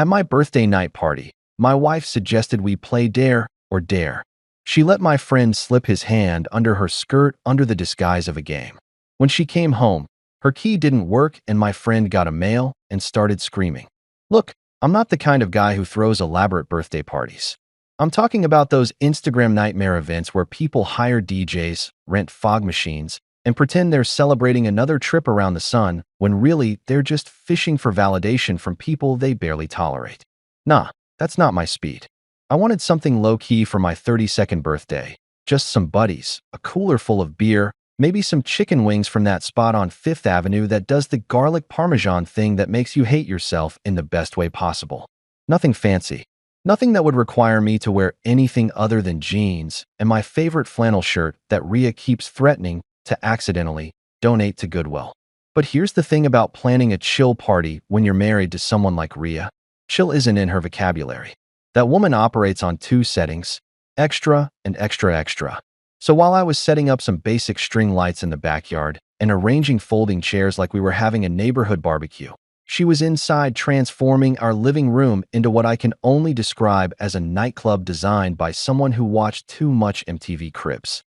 At my birthday night party, my wife suggested we play Dare or Dare. She let my friend slip his hand under her skirt under the disguise of a game. When she came home, her key didn't work and my friend got a mail and started screaming. Look, I'm not the kind of guy who throws elaborate birthday parties. I'm talking about those Instagram nightmare events where people hire DJs, rent fog machines, and pretend they're celebrating another trip around the sun when really they're just fishing for validation from people they barely tolerate. Nah, that's not my speed. I wanted something low-key for my 32nd birthday. Just some buddies, a cooler full of beer, maybe some chicken wings from that spot on Fifth Avenue that does the garlic parmesan thing that makes you hate yourself in the best way possible. Nothing fancy. Nothing that would require me to wear anything other than jeans and my favorite flannel shirt that Rhea keeps threatening to accidentally donate to Goodwill. But here's the thing about planning a chill party when you're married to someone like Rhea. Chill isn't in her vocabulary. That woman operates on two settings, extra and extra extra. So while I was setting up some basic string lights in the backyard and arranging folding chairs like we were having a neighborhood barbecue, she was inside transforming our living room into what I can only describe as a nightclub designed by someone who watched too much MTV Cribs.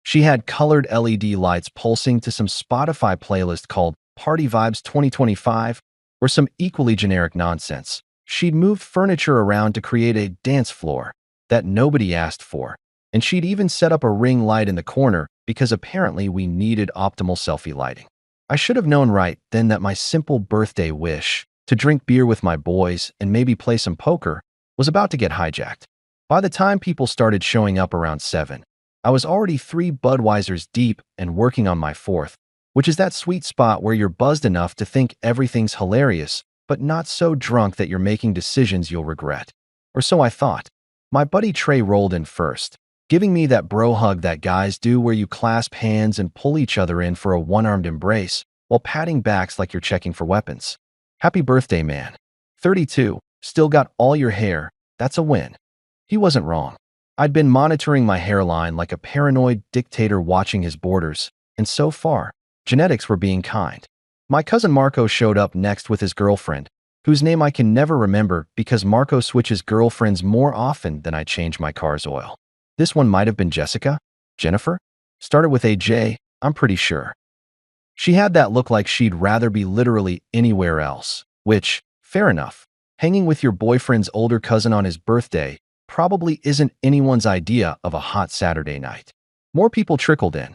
She had colored LED lights pulsing to some Spotify playlist called Party Vibes 2025 or some equally generic nonsense. She'd moved furniture around to create a dance floor that nobody asked for, and she'd even set up a ring light in the corner because apparently we needed optimal selfie lighting. I should have known right then that my simple birthday wish to drink beer with my boys and maybe play some poker was about to get hijacked. By the time people started showing up around 7, I was already 3 Budweisers deep and working on my 4th, which is that sweet spot where you're buzzed enough to think everything's hilarious, but not so drunk that you're making decisions you'll regret. Or so I thought. My buddy Trey rolled in first, giving me that bro hug that guys do where you clasp hands and pull each other in for a one-armed embrace while patting backs like you're checking for weapons. Happy birthday, man. 32, still got all your hair. That's a win. He wasn't wrong. I'd been monitoring my hairline like a paranoid dictator watching his borders, and so far, genetics were being kind. My cousin Marco showed up next with his girlfriend, whose name I can never remember because Marco switches girlfriends more often than I change my car's oil. This one might have been Jessica? Jennifer? Started with a J, I'm pretty sure. She had that look like she'd rather be literally anywhere else, which, fair enough. Hanging with your boyfriend's older cousin on his birthday probably isn't anyone's idea of a hot Saturday night. More people trickled in.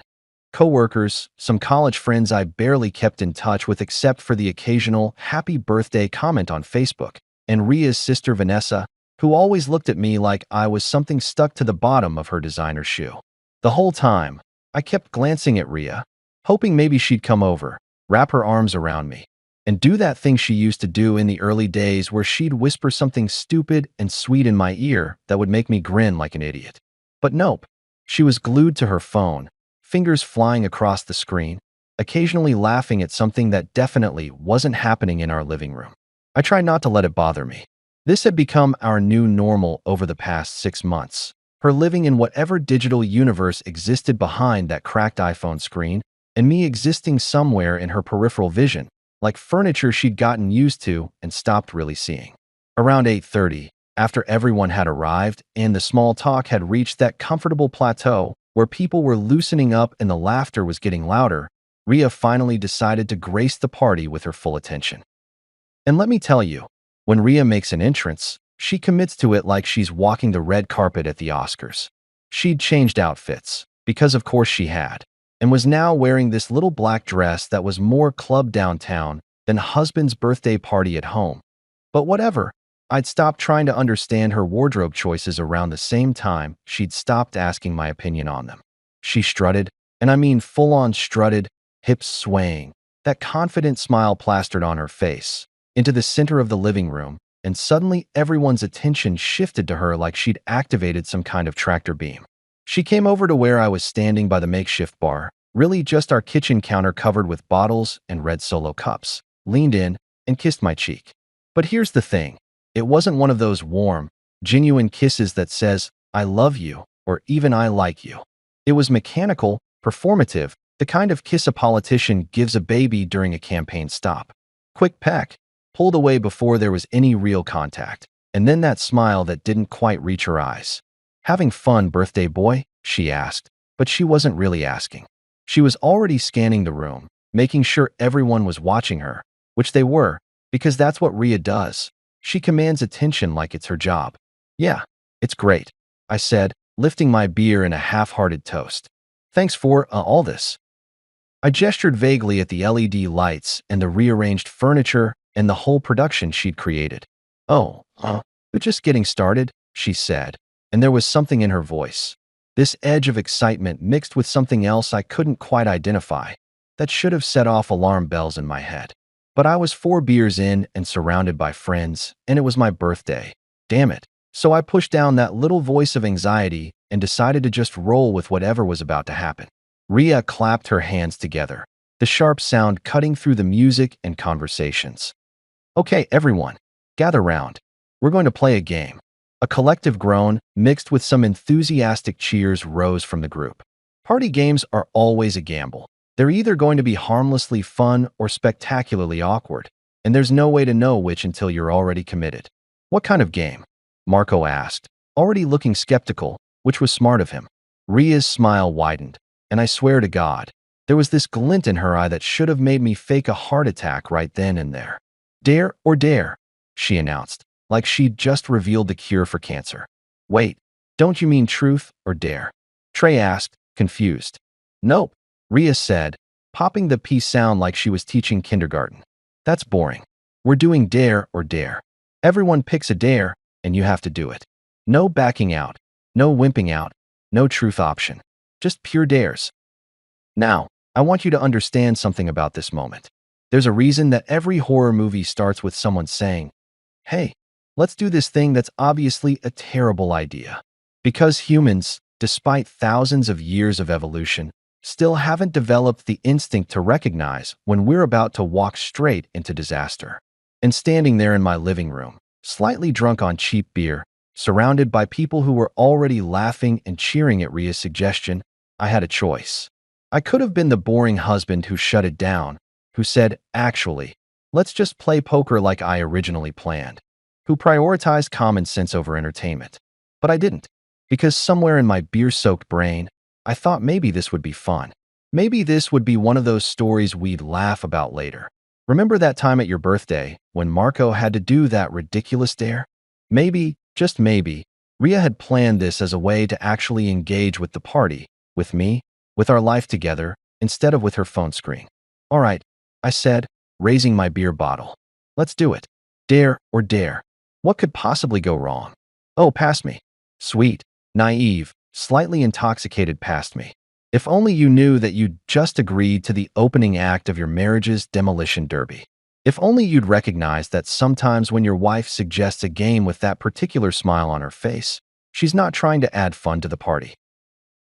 Coworkers, some college friends I barely kept in touch with except for the occasional happy birthday comment on Facebook, and Rhea's sister Vanessa, who always looked at me like I was something stuck to the bottom of her designer shoe. The whole time, I kept glancing at Rhea, hoping maybe she'd come over, wrap her arms around me, and do that thing she used to do in the early days where she'd whisper something stupid and sweet in my ear that would make me grin like an idiot. But nope, she was glued to her phone, fingers flying across the screen, occasionally laughing at something that definitely wasn't happening in our living room. I tried not to let it bother me. This had become our new normal over the past 6 months, her living in whatever digital universe existed behind that cracked iPhone screen, and me existing somewhere in her peripheral vision, like furniture she'd gotten used to and stopped really seeing. Around 8:30, after everyone had arrived and the small talk had reached that comfortable plateau where people were loosening up and the laughter was getting louder, Rhea finally decided to grace the party with her full attention. And let me tell you, when Rhea makes an entrance, she commits to it like she's walking the red carpet at the Oscars. She'd changed outfits, because of course she had, and was now wearing this little black dress that was more club downtown than husband's birthday party at home. But whatever, I'd stopped trying to understand her wardrobe choices around the same time she'd stopped asking my opinion on them. She strutted, and I mean full-on strutted, hips swaying, that confident smile plastered on her face, into the center of the living room, and suddenly everyone's attention shifted to her like she'd activated some kind of tractor beam. She came over to where I was standing by the makeshift bar, really just our kitchen counter covered with bottles and red Solo cups, leaned in, and kissed my cheek. But here's the thing. It wasn't one of those warm, genuine kisses that says, I love you, or even I like you. It was mechanical, performative, the kind of kiss a politician gives a baby during a campaign stop. Quick peck, pulled away before there was any real contact, and then that smile that didn't quite reach her eyes. "Having fun, birthday boy?" she asked, but she wasn't really asking. She was already scanning the room, making sure everyone was watching her, which they were, because that's what Rhea does. She commands attention like it's her job. "Yeah, it's great," I said, lifting my beer in a half-hearted toast. "Thanks for all this." I gestured vaguely at the LED lights and the rearranged furniture and the whole production she'd created. "Oh, we're just getting started," she said, and there was something in her voice. This edge of excitement mixed with something else I couldn't quite identify that should have set off alarm bells in my head. But I was 4 beers in and surrounded by friends, and it was my birthday. Damn it. So I pushed down that little voice of anxiety and decided to just roll with whatever was about to happen. Rhea clapped her hands together, the sharp sound cutting through the music and conversations. "Okay, everyone, gather round. We're going to play a game." A collective groan, mixed with some enthusiastic cheers, rose from the group. Party games are always a gamble. They're either going to be harmlessly fun or spectacularly awkward, and there's no way to know which until you're already committed. "What kind of game?" Marco asked, already looking skeptical, which was smart of him. Rhea's smile widened, and I swear to God, there was this glint in her eye that should have made me fake a heart attack right then and there. "Dare or dare," she announced, like she'd just revealed the cure for cancer. "Wait, don't you mean truth or dare?" Trey asked, confused. "Nope," Rhea said, popping the P sound like she was teaching kindergarten. "That's boring. We're doing dare or dare. Everyone picks a dare, and you have to do it. No backing out, no wimping out, no truth option. Just pure dares." Now, I want you to understand something about this moment. There's a reason that every horror movie starts with someone saying, "Hey, let's do this thing that's obviously a terrible idea." Because humans, despite thousands of years of evolution, still haven't developed the instinct to recognize when we're about to walk straight into disaster. And standing there in my living room, slightly drunk on cheap beer, surrounded by people who were already laughing and cheering at Rhea's suggestion, I had a choice. I could have been the boring husband who shut it down, who said, "Actually, let's just play poker like I originally planned," who prioritized common sense over entertainment. But I didn't, because somewhere in my beer-soaked brain, I thought maybe this would be fun. Maybe this would be one of those stories we'd laugh about later. Remember that time at your birthday when Marco had to do that ridiculous dare? Maybe, just maybe, Rhea had planned this as a way to actually engage with the party, with me, with our life together, instead of with her phone screen. "All right," I said, raising my beer bottle. "Let's do it. Dare or dare. What could possibly go wrong?" "Oh, pass me." Sweet, naive, slightly intoxicated past me. "If only you knew that you'd just agreed to the opening act of your marriage's demolition derby. If only you'd recognize that sometimes when your wife suggests a game with that particular smile on her face, she's not trying to add fun to the party.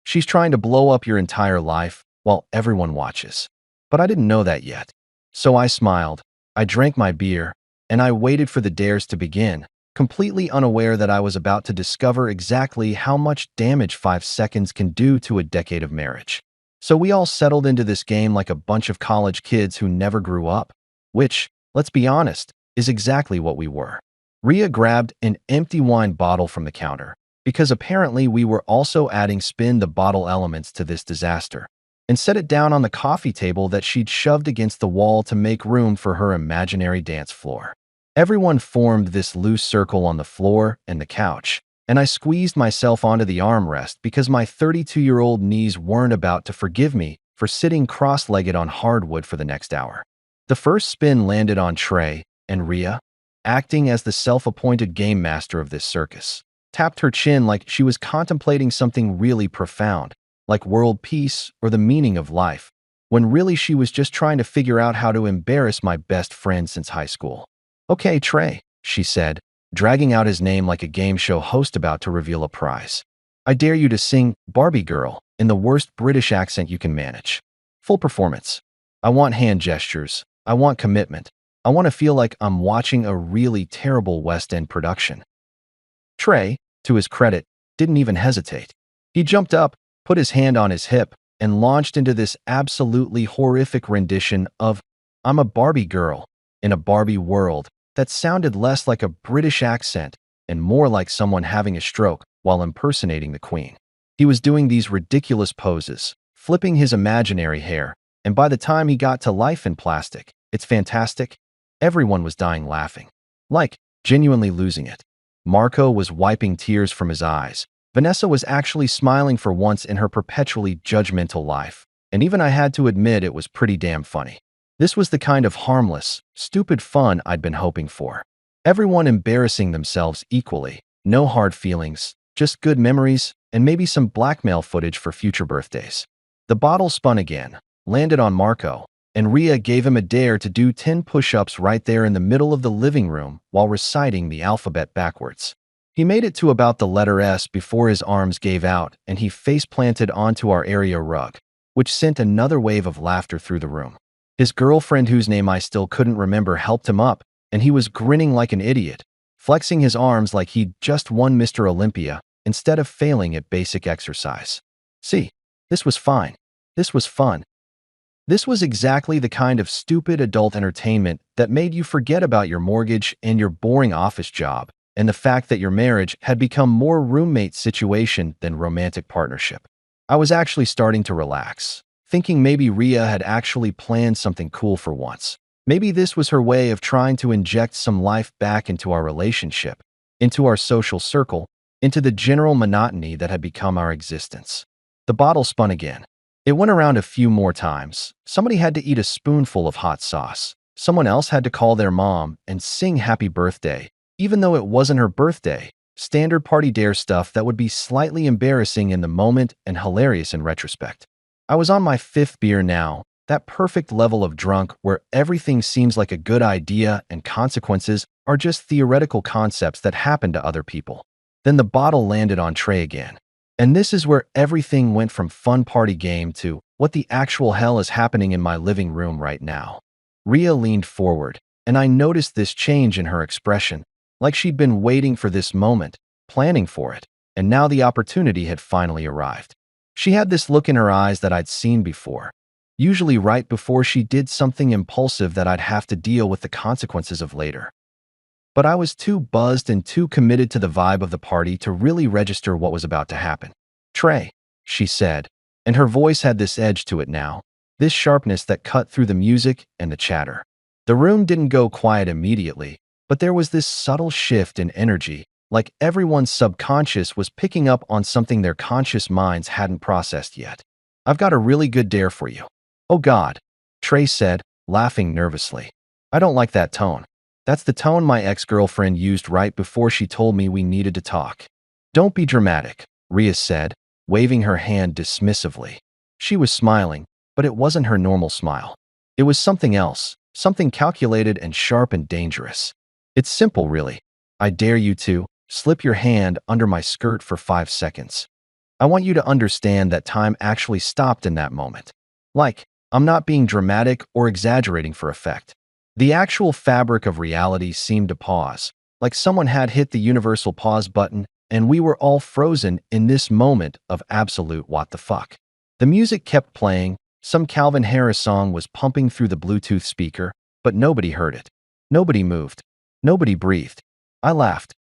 She's trying to blow up your entire life while everyone watches." But I didn't know that yet. So I smiled, I drank my beer, and I waited for the dares to begin, completely unaware that I was about to discover exactly how much damage 5 seconds can do to a decade of marriage. So we all settled into this game like a bunch of college kids who never grew up, which, let's be honest, is exactly what we were. Rhea grabbed an empty wine bottle from the counter, because apparently we were also adding spin the bottle elements to this disaster, and set it down on the coffee table that she'd shoved against the wall to make room for her imaginary dance floor. Everyone formed this loose circle on the floor and the couch, and I squeezed myself onto the armrest because my 32-year-old knees weren't about to forgive me for sitting cross-legged on hardwood for the next hour. The first spin landed on Trey, and Rhea, acting as the self-appointed game master of this circus, tapped her chin like she was contemplating something really profound, like world peace or the meaning of life, when really she was just trying to figure out how to embarrass my best friend since high school. "Okay, Trey," she said, dragging out his name like a game show host about to reveal a prize. "I dare you to sing Barbie Girl in the worst British accent you can manage. Full performance. I want hand gestures. I want commitment. I want to feel like I'm watching a really terrible West End production." Trey, to his credit, didn't even hesitate. He jumped up, put his hand on his hip, and launched into this absolutely horrific rendition of "I'm a Barbie Girl," in a Barbie world that sounded less like a British accent and more like someone having a stroke while impersonating the queen. He was doing these ridiculous poses, flipping his imaginary hair, and by the time he got to life in plastic, it's fantastic, everyone was dying laughing. Like, genuinely losing it. Marco was wiping tears from his eyes. Vanessa was actually smiling for once in her perpetually judgmental life, and even I had to admit it was pretty damn funny. This was the kind of harmless, stupid fun I'd been hoping for. Everyone embarrassing themselves equally, no hard feelings, just good memories, and maybe some blackmail footage for future birthdays. The bottle spun again, landed on Marco, and Ria gave him a dare to do 10 push-ups right there in the middle of the living room while reciting the alphabet backwards. He made it to about the letter S before his arms gave out and he face-planted onto our area rug, which sent another wave of laughter through the room. His girlfriend, whose name I still couldn't remember, helped him up, and he was grinning like an idiot, flexing his arms like he'd just won Mr. Olympia instead of failing at basic exercise. See, this was fine. This was fun. This was exactly the kind of stupid adult entertainment that made you forget about your mortgage and your boring office job, and the fact that your marriage had become more roommate situation than romantic partnership. I was actually starting to relax, thinking maybe Ria had actually planned something cool for once. Maybe this was her way of trying to inject some life back into our relationship, into our social circle, into the general monotony that had become our existence. The bottle spun again. It went around a few more times. Somebody had to eat a spoonful of hot sauce. Someone else had to call their mom and sing happy birthday, even though it wasn't her birthday. Standard party dare stuff that would be slightly embarrassing in the moment and hilarious in retrospect. I was on my 5th beer now, that perfect level of drunk where everything seems like a good idea and consequences are just theoretical concepts that happen to other people. Then the bottle landed on Trey again. And this is where everything went from fun party game to what the actual hell is happening in my living room right now. Ria leaned forward, and I noticed this change in her expression, like she'd been waiting for this moment, planning for it, and now the opportunity had finally arrived. She had this look in her eyes that I'd seen before, usually right before she did something impulsive that I'd have to deal with the consequences of later. But I was too buzzed and too committed to the vibe of the party to really register what was about to happen. "Trey," she said, and her voice had this edge to it now, this sharpness that cut through the music and the chatter. The room didn't go quiet immediately, but there was this subtle shift in energy, like everyone's subconscious was picking up on something their conscious minds hadn't processed yet. "I've got a really good dare for you." "Oh God," Trey said, laughing nervously. "I don't like that tone. That's the tone my ex-girlfriend used right before she told me we needed to talk." "Don't be dramatic," Ria said, waving her hand dismissively. She was smiling, but it wasn't her normal smile. It was something else, something calculated and sharp and dangerous. "It's simple, really. I dare you to slip your hand under my skirt for 5 seconds. I want you to understand that time actually stopped in that moment. Like, I'm not being dramatic or exaggerating for effect. The actual fabric of reality seemed to pause, like someone had hit the universal pause button and we were all frozen in this moment of absolute what the fuck." The music kept playing, some Calvin Harris song was pumping through the Bluetooth speaker, but nobody heard it. Nobody moved. Nobody breathed. I laughed.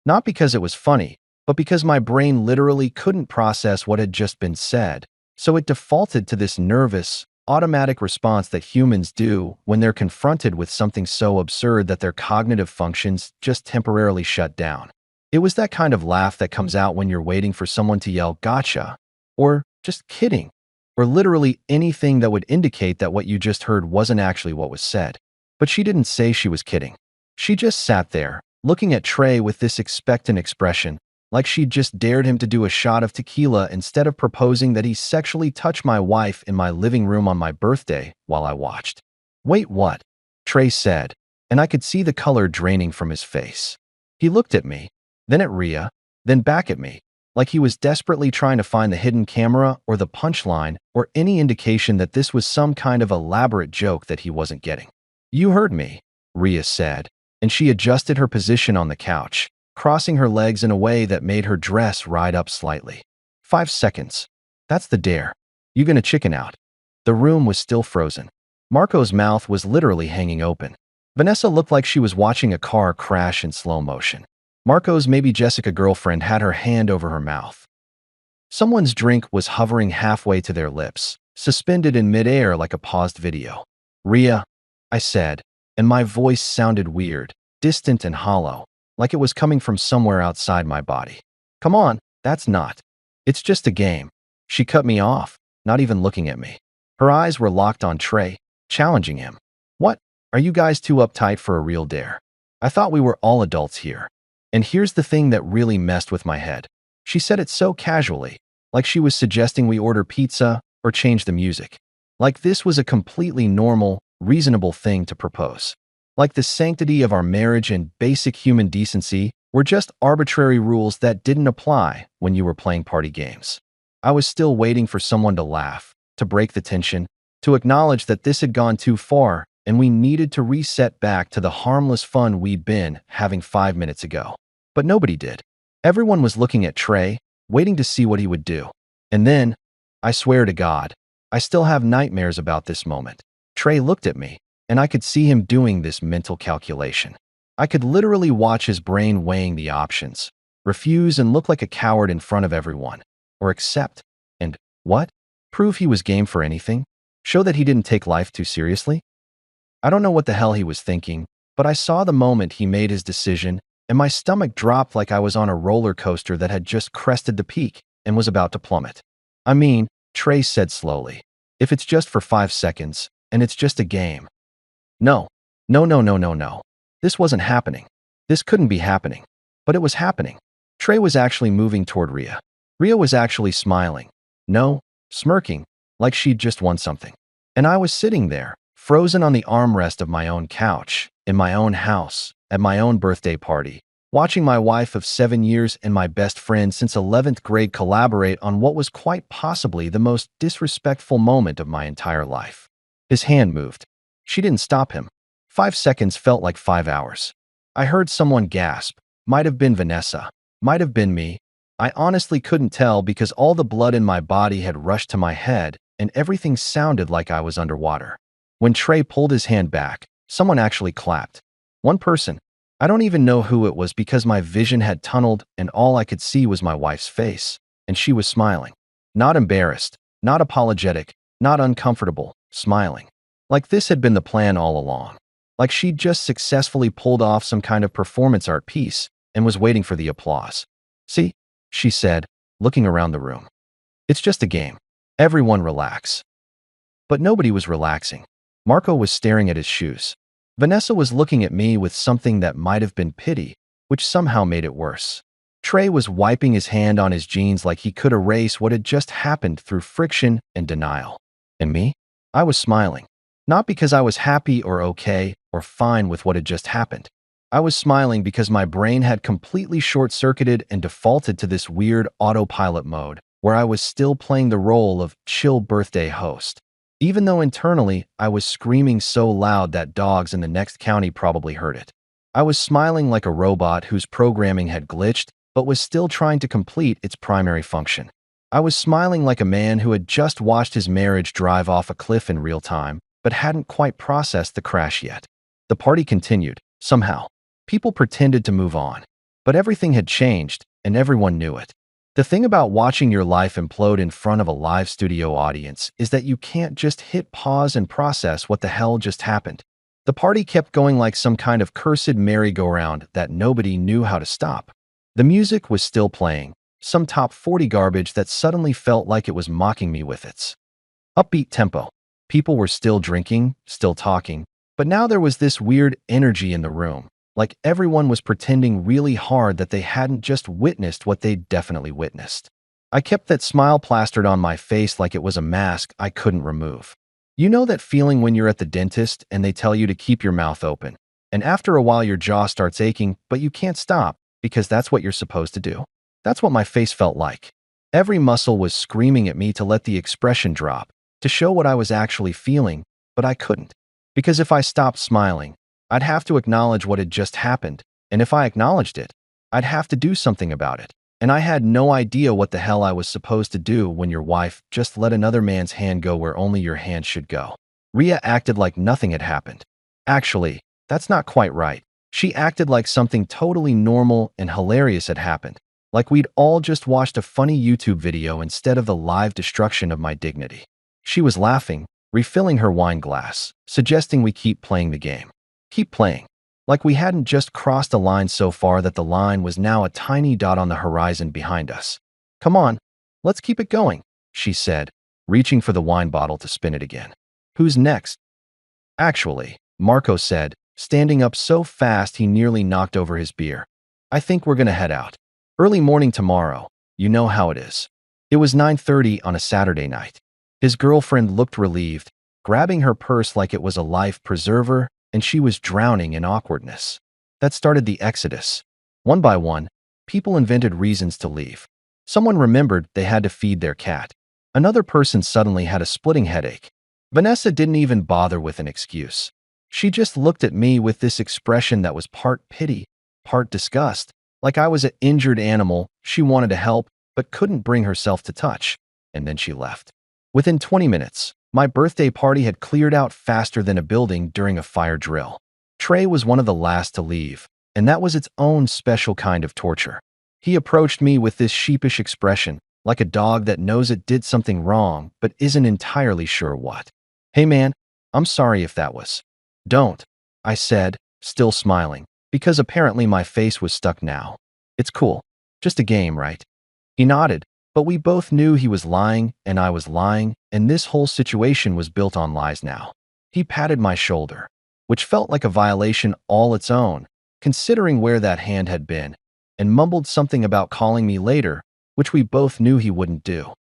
Not because it was funny, but because my brain literally couldn't process what had just been said, so it defaulted to this nervous, automatic response that humans do when they're confronted with something so absurd that their cognitive functions just temporarily shut down. It was that kind of laugh that comes out when you're waiting for someone to yell, "Gotcha," or "just kidding," or literally anything that would indicate that what you just heard wasn't actually what was said. But she didn't say she was kidding. She just sat there, looking at Trey with this expectant expression, like she'd just dared him to do a shot of tequila instead of proposing that he sexually touch my wife in my living room on my birthday while I watched. "Wait, what?" Trey said, and I could see the color draining from his face. He looked at me, then at Ria, then back at me, like he was desperately trying to find the hidden camera or the punchline or any indication that this was some kind of elaborate joke that he wasn't getting. "You heard me," Ria said, and she adjusted her position on the couch, crossing her legs in a way that made her dress ride up slightly. 5 seconds. That's the dare. You gonna chicken out?" The room was still frozen. Marco's mouth was literally hanging open. Vanessa looked like she was watching a car crash in slow motion. Marco's maybe Jessica girlfriend had her hand over her mouth. Someone's drink was hovering halfway to their lips, suspended in midair like a paused video. Ria, I said, and my voice sounded weird, distant and hollow, like it was coming from somewhere outside my body. Come on, that's not. It's just a game. She cut me off, not even looking at me. Her eyes were locked on Trey, challenging him. What? Are you guys too uptight for a real dare? I thought we were all adults here. And here's the thing that really messed with my head. She said it so casually, like she was suggesting we order pizza or change the music. Like this was a completely normal, reasonable thing to propose. Like the sanctity of our marriage and basic human decency were just arbitrary rules that didn't apply when you were playing party games. I was still waiting for someone to laugh, to break the tension, to acknowledge that this had gone too far and we needed to reset back to the harmless fun we'd been having 5 minutes ago. But nobody did. Everyone was looking at Trey, waiting to see what he would do. And then, I swear to God, I still have nightmares about this moment. Trey looked at me, and I could see him doing this mental calculation. I could literally watch his brain weighing the options, refuse and look like a coward in front of everyone, or accept, and what? Prove he was game for anything? Show that he didn't take life too seriously? I don't know what the hell he was thinking, but I saw the moment he made his decision, and my stomach dropped like I was on a roller coaster that had just crested the peak and was about to plummet. I mean, Trey said slowly, if it's just for 5 seconds, and it's just a game. No. No. This wasn't happening. This couldn't be happening. But it was happening. Trey was actually moving toward Ria. Ria was actually smiling. No, smirking, like she'd just won something. And I was sitting there, frozen on the armrest of my own couch, in my own house, at my own birthday party, watching my wife of 7 years and my best friend since 11th grade collaborate on what was quite possibly the most disrespectful moment of my entire life. His hand moved. She didn't stop him. 5 seconds felt like 5 hours. I heard someone gasp. Might have been Vanessa. Might have been me. I honestly couldn't tell because all the blood in my body had rushed to my head and everything sounded like I was underwater. When Trey pulled his hand back, someone actually clapped. One person. I don't even know who it was because my vision had tunneled and all I could see was my wife's face, and she was smiling. Not embarrassed, not apologetic, not uncomfortable, smiling. Like this had been the plan all along. Like she'd just successfully pulled off some kind of performance art piece and was waiting for the applause. See, she said, looking around the room. It's just a game. Everyone relax. But nobody was relaxing. Marco was staring at his shoes. Vanessa was looking at me with something that might have been pity, which somehow made it worse. Trey was wiping his hand on his jeans like he could erase what had just happened through friction and denial. And me? I was smiling. Not because I was happy or okay or fine with what had just happened. I was smiling because my brain had completely short-circuited and defaulted to this weird autopilot mode where I was still playing the role of chill birthday host. Even though internally I was screaming so loud that dogs in the next county probably heard it. I was smiling like a robot whose programming had glitched but was still trying to complete its primary function. I was smiling like a man who had just watched his marriage drive off a cliff in real time but hadn't quite processed the crash yet. The party continued, somehow. People pretended to move on. But everything had changed, and everyone knew it. The thing about watching your life implode in front of a live studio audience is that you can't just hit pause and process what the hell just happened. The party kept going like some kind of cursed merry-go-round that nobody knew how to stop. The music was still playing, some top 40 garbage that suddenly felt like it was mocking me with its upbeat tempo. People were still drinking, still talking, but now there was this weird energy in the room, like everyone was pretending really hard that they hadn't just witnessed what they'd definitely witnessed. I kept that smile plastered on my face like it was a mask I couldn't remove. You know that feeling when you're at the dentist and they tell you to keep your mouth open, and after a while your jaw starts aching, but you can't stop because that's what you're supposed to do? That's what my face felt like. Every muscle was screaming at me to let the expression drop, to show what I was actually feeling, but I couldn't. Because if I stopped smiling, I'd have to acknowledge what had just happened, and if I acknowledged it, I'd have to do something about it. And I had no idea what the hell I was supposed to do when your wife just let another man's hand go where only your hand should go. Ria acted like nothing had happened. Actually, That's not quite right. She acted like something totally normal and hilarious had happened, like we'd all just watched a funny YouTube video instead of the live destruction of my dignity. She was laughing, refilling her wine glass, suggesting we keep playing the game. Keep playing. Like we hadn't just crossed a line so far that the line was now a tiny dot on the horizon behind us. Come on, let's keep it going, she said, reaching for the wine bottle to spin it again. Who's next? Actually, Marco said, standing up so fast he nearly knocked over his beer. I think we're gonna head out. Early morning tomorrow, you know how it is. It was 9:30 on a Saturday night. His girlfriend looked relieved, grabbing her purse like it was a life preserver, and she was drowning in awkwardness. That started the exodus. One by one, people invented reasons to leave. Someone remembered they had to feed their cat. Another person suddenly had a splitting headache. Vanessa didn't even bother with an excuse. She just looked at me with this expression that was part pity, part disgust, like I was an injured animal she wanted to help but couldn't bring herself to touch, and then she left. Within 20 minutes, my birthday party had cleared out faster than a building during a fire drill. Trey was one of the last to leave, and that was its own special kind of torture. He approached me with this sheepish expression, like a dog that knows it did something wrong but isn't entirely sure what. Hey man, I'm sorry if that was. Don't, I said, still smiling, because apparently my face was stuck now. It's cool. Just a game, right? He nodded, but we both knew he was lying and I was lying, and this whole situation was built on lies now. He patted my shoulder, which felt like a violation all its own, considering where that hand had been, and mumbled something about calling me later, which we both knew he wouldn't do.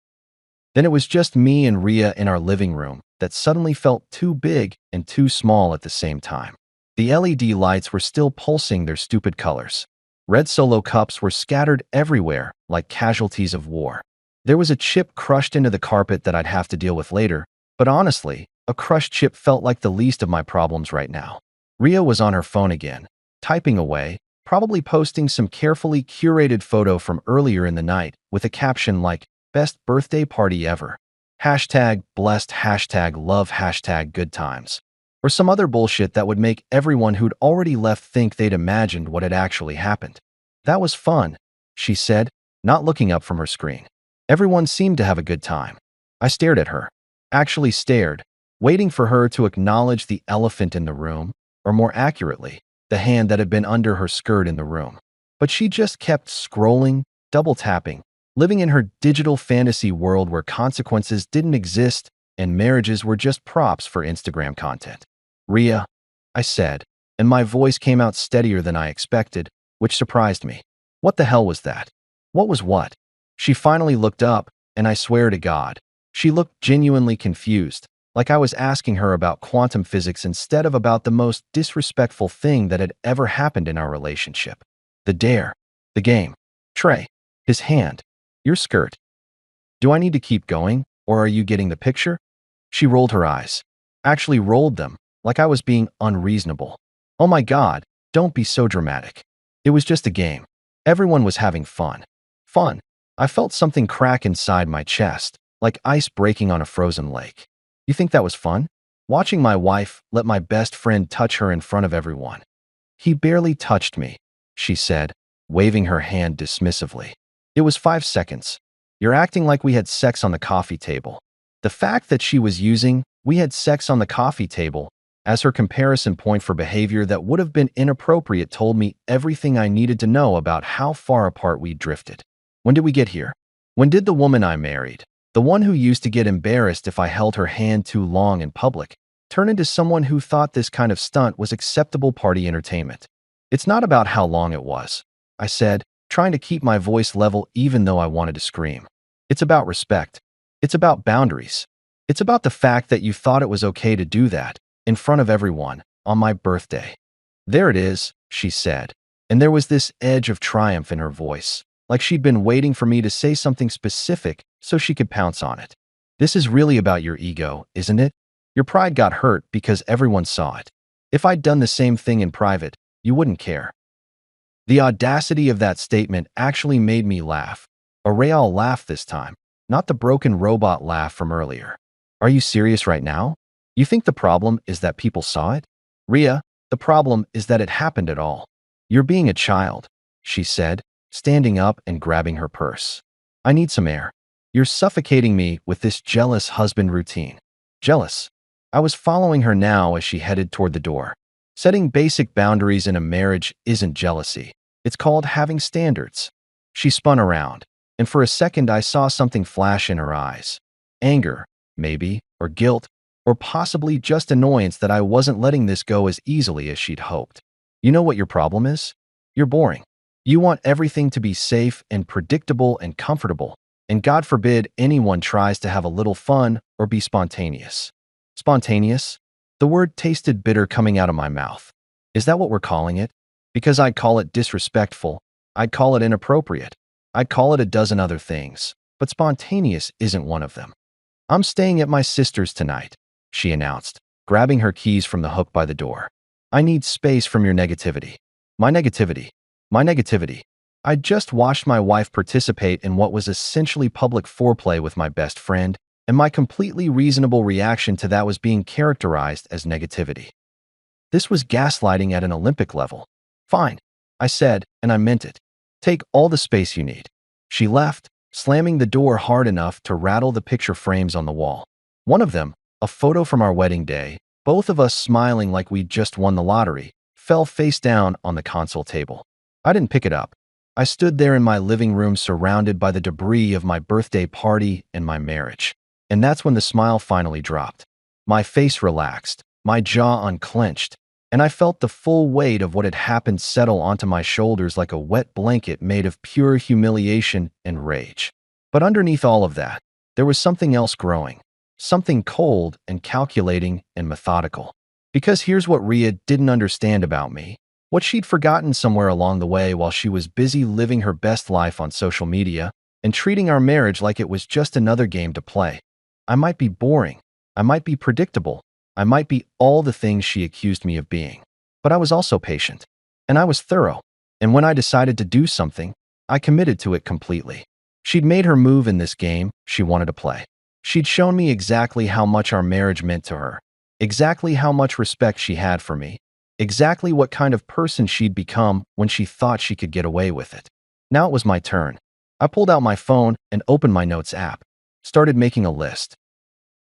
Then it was just me and Rhea in our living room that suddenly felt too big and too small at the same time. The LED lights were still pulsing their stupid colors. Red Solo cups were scattered everywhere like casualties of war. There was a chip crushed into the carpet that I'd have to deal with later, but honestly, a crushed chip felt like the least of my problems right now. Rhea was on her phone again, typing away, probably posting some carefully curated photo from earlier in the night with a caption like, "Best birthday party ever. Hashtag blessed, hashtag love, hashtag good times." Or some other bullshit that would make everyone who'd already left think they'd imagined what had actually happened. That was fun, she said, not looking up from her screen. Everyone seemed to have a good time. I stared at her. Actually stared, waiting for her to acknowledge the elephant in the room, or more accurately, the hand that had been under her skirt in the room. But she just kept scrolling, double tapping, living in her digital fantasy world where consequences didn't exist and marriages were just props for Instagram content. Rhea, I said, and my voice came out steadier than I expected, which surprised me. What the hell was that? What was what? She finally looked up, and I swear to God, she looked genuinely confused, like I was asking her about quantum physics instead of about the most disrespectful thing that had ever happened in our relationship. The dare. The game. Trey. His hand. Your skirt. Do I need to keep going, or are you getting the picture? She rolled her eyes. Actually rolled them, like I was being unreasonable. Oh my God, don't be so dramatic. It was just a game. Everyone was having fun. Fun. I felt something crack inside my chest, like ice breaking on a frozen lake. You think that was fun? Watching my wife let my best friend touch her in front of everyone. He barely touched me, she said, waving her hand dismissively. It was 5 seconds. You're acting like we had sex on the coffee table. The fact that she was using, "we had sex on the coffee table," as her comparison point for behavior that would have been inappropriate told me everything I needed to know about how far apart we drifted. When did we get here? When did the woman I married, the one who used to get embarrassed if I held her hand too long in public, turn into someone who thought this kind of stunt was acceptable party entertainment? It's not about how long it was, I said, trying to keep my voice level even though I wanted to scream. It's about respect. It's about boundaries. It's about the fact that you thought it was okay to do that, in front of everyone, on my birthday. There it is, she said, and there was this edge of triumph in her voice, like she'd been waiting for me to say something specific so she could pounce on it. This is really about your ego, isn't it? Your pride got hurt because everyone saw it. If I'd done the same thing in private, you wouldn't care. The audacity of that statement actually made me laugh. A real laugh this time, not the broken robot laugh from earlier. Are you serious right now? You think the problem is that people saw it? Rhea, The problem is that it happened at all. You're being a child, she said, standing up and grabbing her purse. I need some air. You're suffocating me with this jealous husband routine. Jealous. I was following her now as she headed toward the door. Setting basic boundaries in a marriage isn't jealousy. It's called having standards. She spun around, and for a second I saw something flash in her eyes. Anger, maybe, or guilt, or possibly just annoyance that I wasn't letting this go as easily as she'd hoped. You know what your problem is? You're boring. You want everything to be safe and predictable and comfortable, and God forbid anyone tries to have a little fun or be spontaneous. Spontaneous? The word tasted bitter coming out of my mouth. Is that what we're calling it? Because I'd call it disrespectful, I'd call it inappropriate, I'd call it a dozen other things, but spontaneous isn't one of them. I'm staying at my sister's tonight, she announced, grabbing her keys from the hook by the door. I need space from your negativity. My negativity. My negativity. I just watched my wife participate in what was essentially public foreplay with my best friend, and my completely reasonable reaction to that was being characterized as negativity. This was gaslighting at an Olympic level. Fine, I said, and I meant it. Take all the space you need. She left, slamming the door hard enough to rattle the picture frames on the wall. One of them, a photo from our wedding day, both of us smiling like we'd just won the lottery, fell face down on the console table. I didn't pick it up. I stood there in my living room surrounded by the debris of my birthday party and my marriage. And that's when the smile finally dropped. My face relaxed, my jaw unclenched, and I felt the full weight of what had happened settle onto my shoulders like a wet blanket made of pure humiliation and rage. But underneath all of that, there was something else growing, something cold and calculating and methodical. Because here's what Rhea didn't understand about me, what she'd forgotten somewhere along the way while she was busy living her best life on social media and treating our marriage like it was just another game to play. I might be boring, I might be predictable, I might be all the things she accused me of being. But I was also patient, and I was thorough, and when I decided to do something, I committed to it completely. She'd made her move in this game she wanted to play. She'd shown me exactly how much our marriage meant to her, exactly how much respect she had for me, exactly what kind of person she'd become when she thought she could get away with it. Now it was my turn. I pulled out my phone and opened my notes app, started making a list.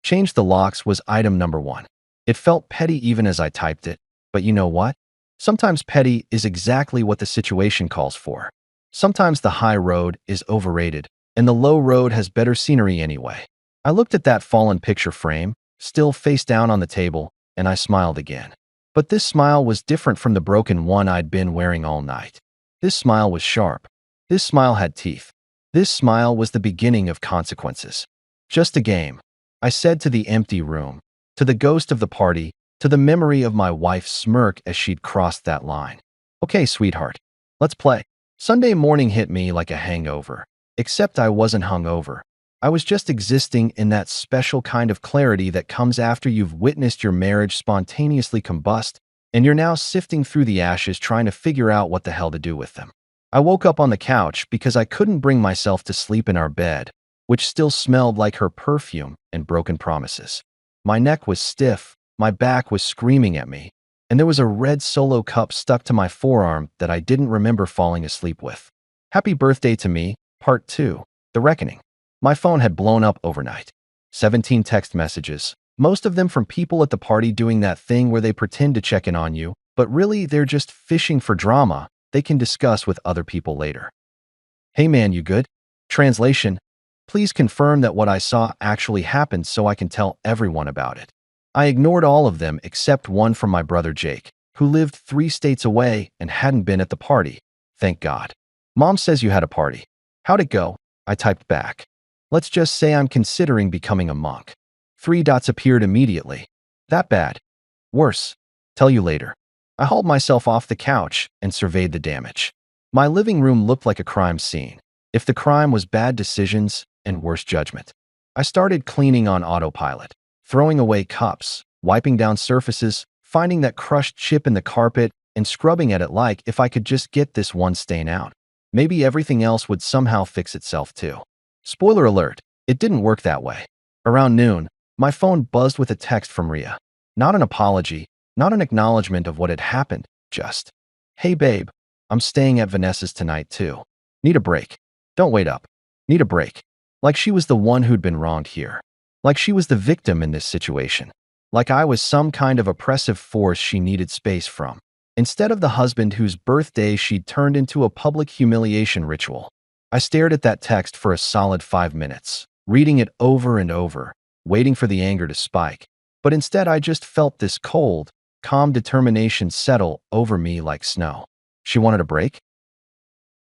Change the locks was item number 1. It felt petty even as I typed it, but you know what? Sometimes petty is exactly what the situation calls for. Sometimes the high road is overrated, and the low road has better scenery anyway. I looked at that fallen picture frame, still face down on the table, and I smiled again. But this smile was different from the broken one I'd been wearing all night. This smile was sharp. This smile had teeth. This smile was the beginning of consequences. Just a game, I said to the empty room, to the ghost of the party, to the memory of my wife's smirk as she'd crossed that line. Okay, sweetheart, let's play. Sunday morning hit me like a hangover, except I wasn't hungover. I was just existing in that special kind of clarity that comes after you've witnessed your marriage spontaneously combust, and you're now sifting through the ashes trying to figure out what the hell to do with them. I woke up on the couch because I couldn't bring myself to sleep in our bed, which still smelled like her perfume and broken promises. My neck was stiff, my back was screaming at me, and there was a red Solo cup stuck to my forearm that I didn't remember falling asleep with. Happy birthday to me, Part 2, The Reckoning. My phone had blown up overnight. 17 text messages, most of them from people at the party doing that thing where they pretend to check in on you, but really they're just fishing for drama they can discuss with other people later. Hey man, you good? Translation: please confirm that what I saw actually happened so I can tell everyone about it. I ignored all of them except one from my brother Jake, who lived 3 states away and hadn't been at the party. Thank God. Mom says you had a party. How'd it go? I typed back. Let's just say I'm considering becoming a monk. 3 dots appeared immediately. That bad? Worse. Tell you later. I hauled myself off the couch and surveyed the damage. My living room looked like a crime scene. If the crime was bad decisions and worse judgment. I started cleaning on autopilot, throwing away cups, wiping down surfaces, finding that crushed chip in the carpet, and scrubbing at it like if I could just get this one stain out. Maybe everything else would somehow fix itself too. Spoiler alert, it didn't work that way. Around noon, my phone buzzed with a text from Rhea. Not an apology, Not an acknowledgement of what had happened, just, "Hey babe, I'm staying at Vanessa's tonight too. Need a break. Don't wait up. Need a break." Like she was the one who'd been wronged here. Like she was the victim in this situation. Like I was some kind of oppressive force she needed space from. Instead of the husband whose birthday she'd turned into a public humiliation ritual. I stared at that text for a solid 5 minutes, reading it over and over, waiting for the anger to spike. But instead I just felt this cold, calm determination settle over me like snow. She wanted a break?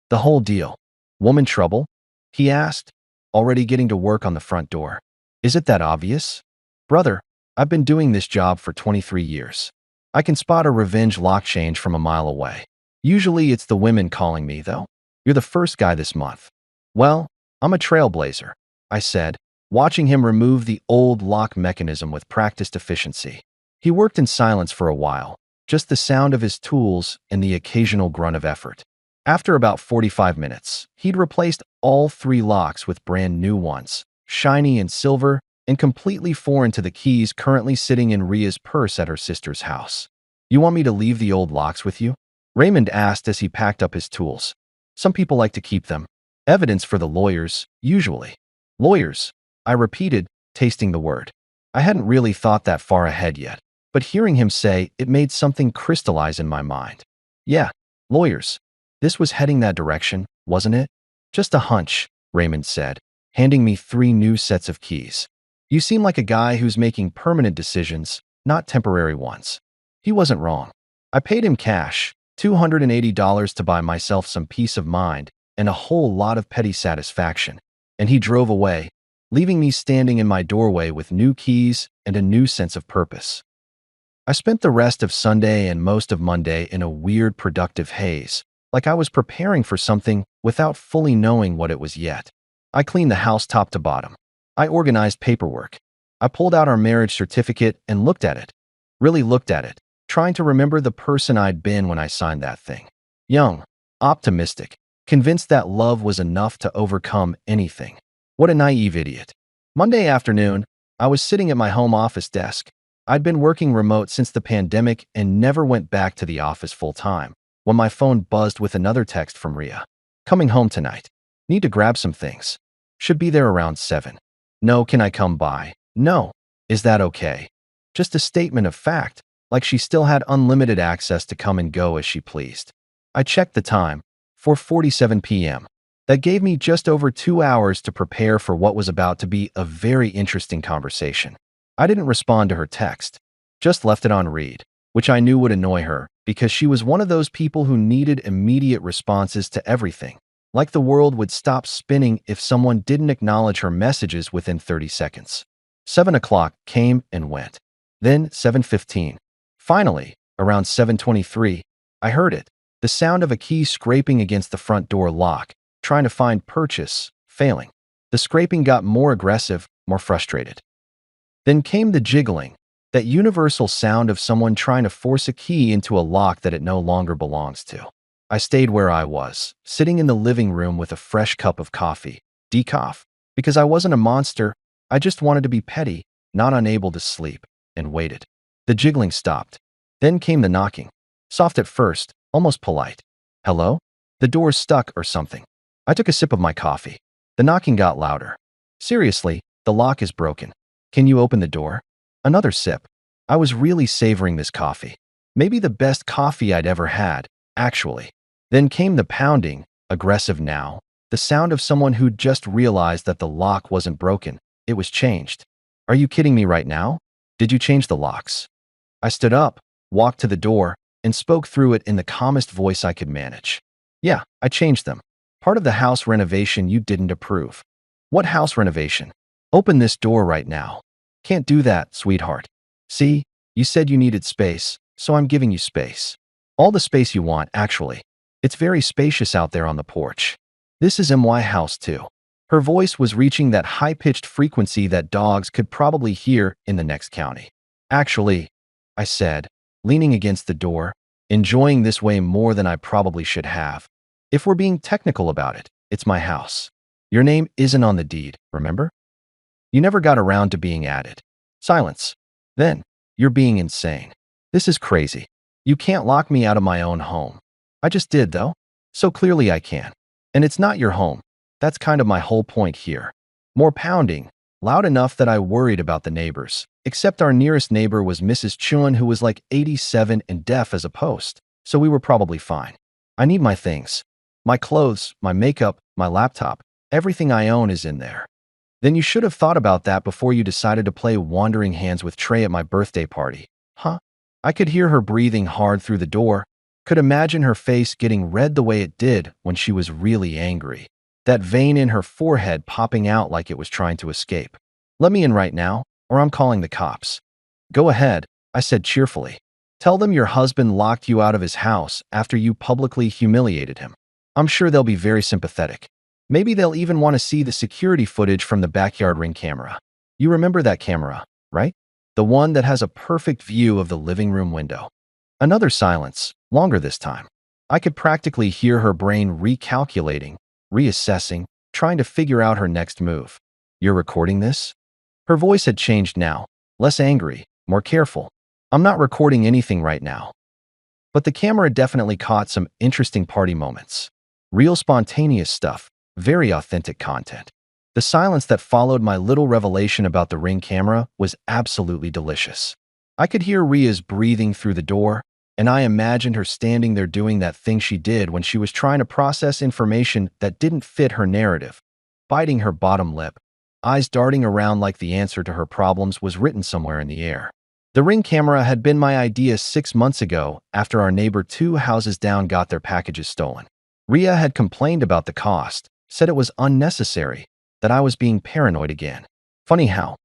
The whole deal. Woman trouble? He asked, already getting to work on the front door. Is it that obvious? Brother, I've been doing this job for 23 years. I can spot a revenge lock change from a mile away. Usually it's the women calling me, though. You're the first guy this month. Well, I'm a trailblazer, I said, watching him remove the old lock mechanism with practiced efficiency. He worked in silence for a while, just the sound of his tools and the occasional grunt of effort. After about 45 minutes, he'd replaced all 3 locks with brand new ones, shiny and silver, and completely foreign to the keys currently sitting in Ria's purse at her sister's house. You want me to leave the old locks with you? Raymond asked as he packed up his tools. Some people like to keep them. Evidence for the lawyers, usually. Lawyers, I repeated, tasting the word. I hadn't really thought that far ahead yet, but hearing him say it made something crystallize in my mind. Yeah, lawyers. This was heading that direction, wasn't it? Just a hunch, Raymond said, handing me 3 new sets of keys. You seem like a guy who's making permanent decisions, not temporary ones. He wasn't wrong. I paid him cash, $280 to buy myself some peace of mind and a whole lot of petty satisfaction, and he drove away, leaving me standing in my doorway with new keys and a new sense of purpose. I spent the rest of Sunday and most of Monday in a weird productive haze, like I was preparing for something without fully knowing what it was yet. I cleaned the house top to bottom. I organized paperwork. I pulled out our marriage certificate and looked at it. Really looked at it, trying to remember the person I'd been when I signed that thing. Young, optimistic, convinced that love was enough to overcome anything. What a naive idiot. Monday afternoon, I was sitting at my home office desk. I'd been working remote since the pandemic and never went back to the office full-time, when my phone buzzed with another text from Ria. Coming home tonight. Need to grab some things. Should be there around 7. No, can I come by? No. Is that okay? Just a statement of fact, like she still had unlimited access to come and go as she pleased. I checked the time, 4:47 p.m. That gave me just over 2 hours to prepare for what was about to be a very interesting conversation. I didn't respond to her text, just left it on read, which I knew would annoy her because she was one of those people who needed immediate responses to everything. Like the world would stop spinning if someone didn't acknowledge her messages within 30 seconds. 7 o'clock came and went. Then 7:15. Finally, around 7:23, I heard it, the sound of a key scraping against the front door lock, trying to find purchase, failing. The scraping got more aggressive, more frustrated. Then came the jiggling, that universal sound of someone trying to force a key into a lock that it no longer belongs to. I stayed where I was, sitting in the living room with a fresh cup of coffee, decaf, because I wasn't a monster, I just wanted to be petty, not unable to sleep, and waited. The jiggling stopped. Then came the knocking. Soft at first, almost polite. Hello? The door's stuck or something. I took a sip of my coffee. The knocking got louder. Seriously, the lock is broken. Can you open the door? Another sip. I was really savoring this coffee. Maybe the best coffee I'd ever had, actually. Then came the pounding, aggressive now, the sound of someone who'd just realized that the lock wasn't broken, it was changed. Are you kidding me right now? Did you change the locks? I stood up, walked to the door, and spoke through it in the calmest voice I could manage. Yeah, I changed them. Part of the house renovation you didn't approve. What house renovation? Open this door right now. Can't do that, sweetheart. See, you said you needed space, so I'm giving you space. All the space you want, actually. It's very spacious out there on the porch. This is my house too. Her voice was reaching that high-pitched frequency that dogs could probably hear in the next county. Actually, I said, leaning against the door, enjoying this way more than I probably should have. If we're being technical about it, it's my house. Your name isn't on the deed, remember? You never got around to being added. Silence. Then, you're being insane. This is crazy. You can't lock me out of my own home. I just did, though. So clearly I can. And it's not your home. That's kind of my whole point here. More pounding, loud enough that I worried about the neighbors. Except our nearest neighbor was Mrs. Chun, who was like 87 and deaf as a post, so we were probably fine. I need my things. My clothes, my makeup, my laptop, everything I own is in there. Then you should have thought about that before you decided to play Wandering Hands with Trey at my birthday party. Huh? I could hear her breathing hard through the door, could imagine her face getting red the way it did when she was really angry. That vein in her forehead popping out like it was trying to escape. Let me in right now, or I'm calling the cops. Go ahead, I said cheerfully. Tell them your husband locked you out of his house after you publicly humiliated him. I'm sure they'll be very sympathetic. Maybe they'll even want to see the security footage from the backyard Ring camera. You remember that camera, right? The one that has a perfect view of the living room window. Another silence, longer this time. I could practically hear her brain recalculating, reassessing, trying to figure out her next move. You're recording this? Her voice had changed now, less angry, more careful. I'm not recording anything right now. But the camera definitely caught some interesting party moments. Real spontaneous stuff, very authentic content. The silence that followed my little revelation about the Ring camera was absolutely delicious. I could hear Ria's breathing through the door, and I imagined her standing there doing that thing she did when she was trying to process information that didn't fit her narrative, biting her bottom lip, eyes darting around like the answer to her problems was written somewhere in the air. The Ring camera had been my idea 6 months ago after our neighbor 2 houses down got their packages stolen. Ria had complained about the cost, said it was unnecessary, that I was being paranoid again. Funny how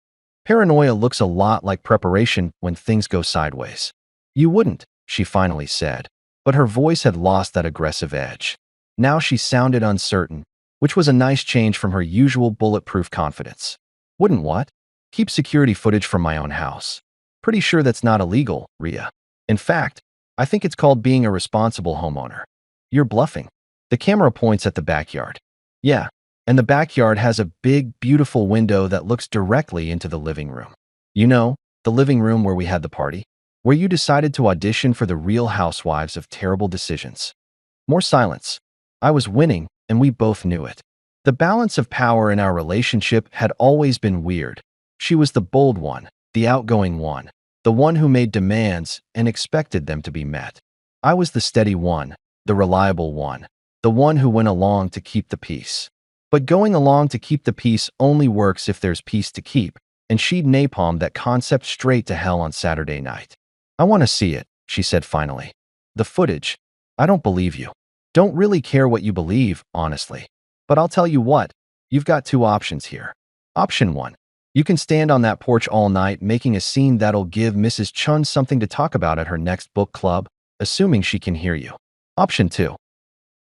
paranoia looks a lot like preparation when things go sideways. You wouldn't, she finally said, but her voice had lost that aggressive edge. Now she sounded uncertain, which was a nice change from her usual bulletproof confidence. Wouldn't what? Keep security footage from my own house. Pretty sure that's not illegal, Ria. In fact, I think it's called being a responsible homeowner. You're bluffing. The camera points at the backyard. Yeah, and the backyard has a big, beautiful window that looks directly into the living room. You know, the living room where we had the party, where you decided to audition for the Real Housewives of Terrible Decisions. More silence. I was winning, and we both knew it. The balance of power in our relationship had always been weird. She was the bold one, the outgoing one, the one who made demands and expected them to be met. I was the steady one, the reliable one, the one who went along to keep the peace. But going along to keep the peace only works if there's peace to keep, and she'd napalmed that concept straight to hell on Saturday night. I want to see it, she said finally. The footage. I don't believe you. Don't really care what you believe, honestly. But I'll tell you what, you've got 2 options here. Option 1. You can stand on that porch all night making a scene that'll give Mrs. Chun something to talk about at her next book club, assuming she can hear you. Option 2.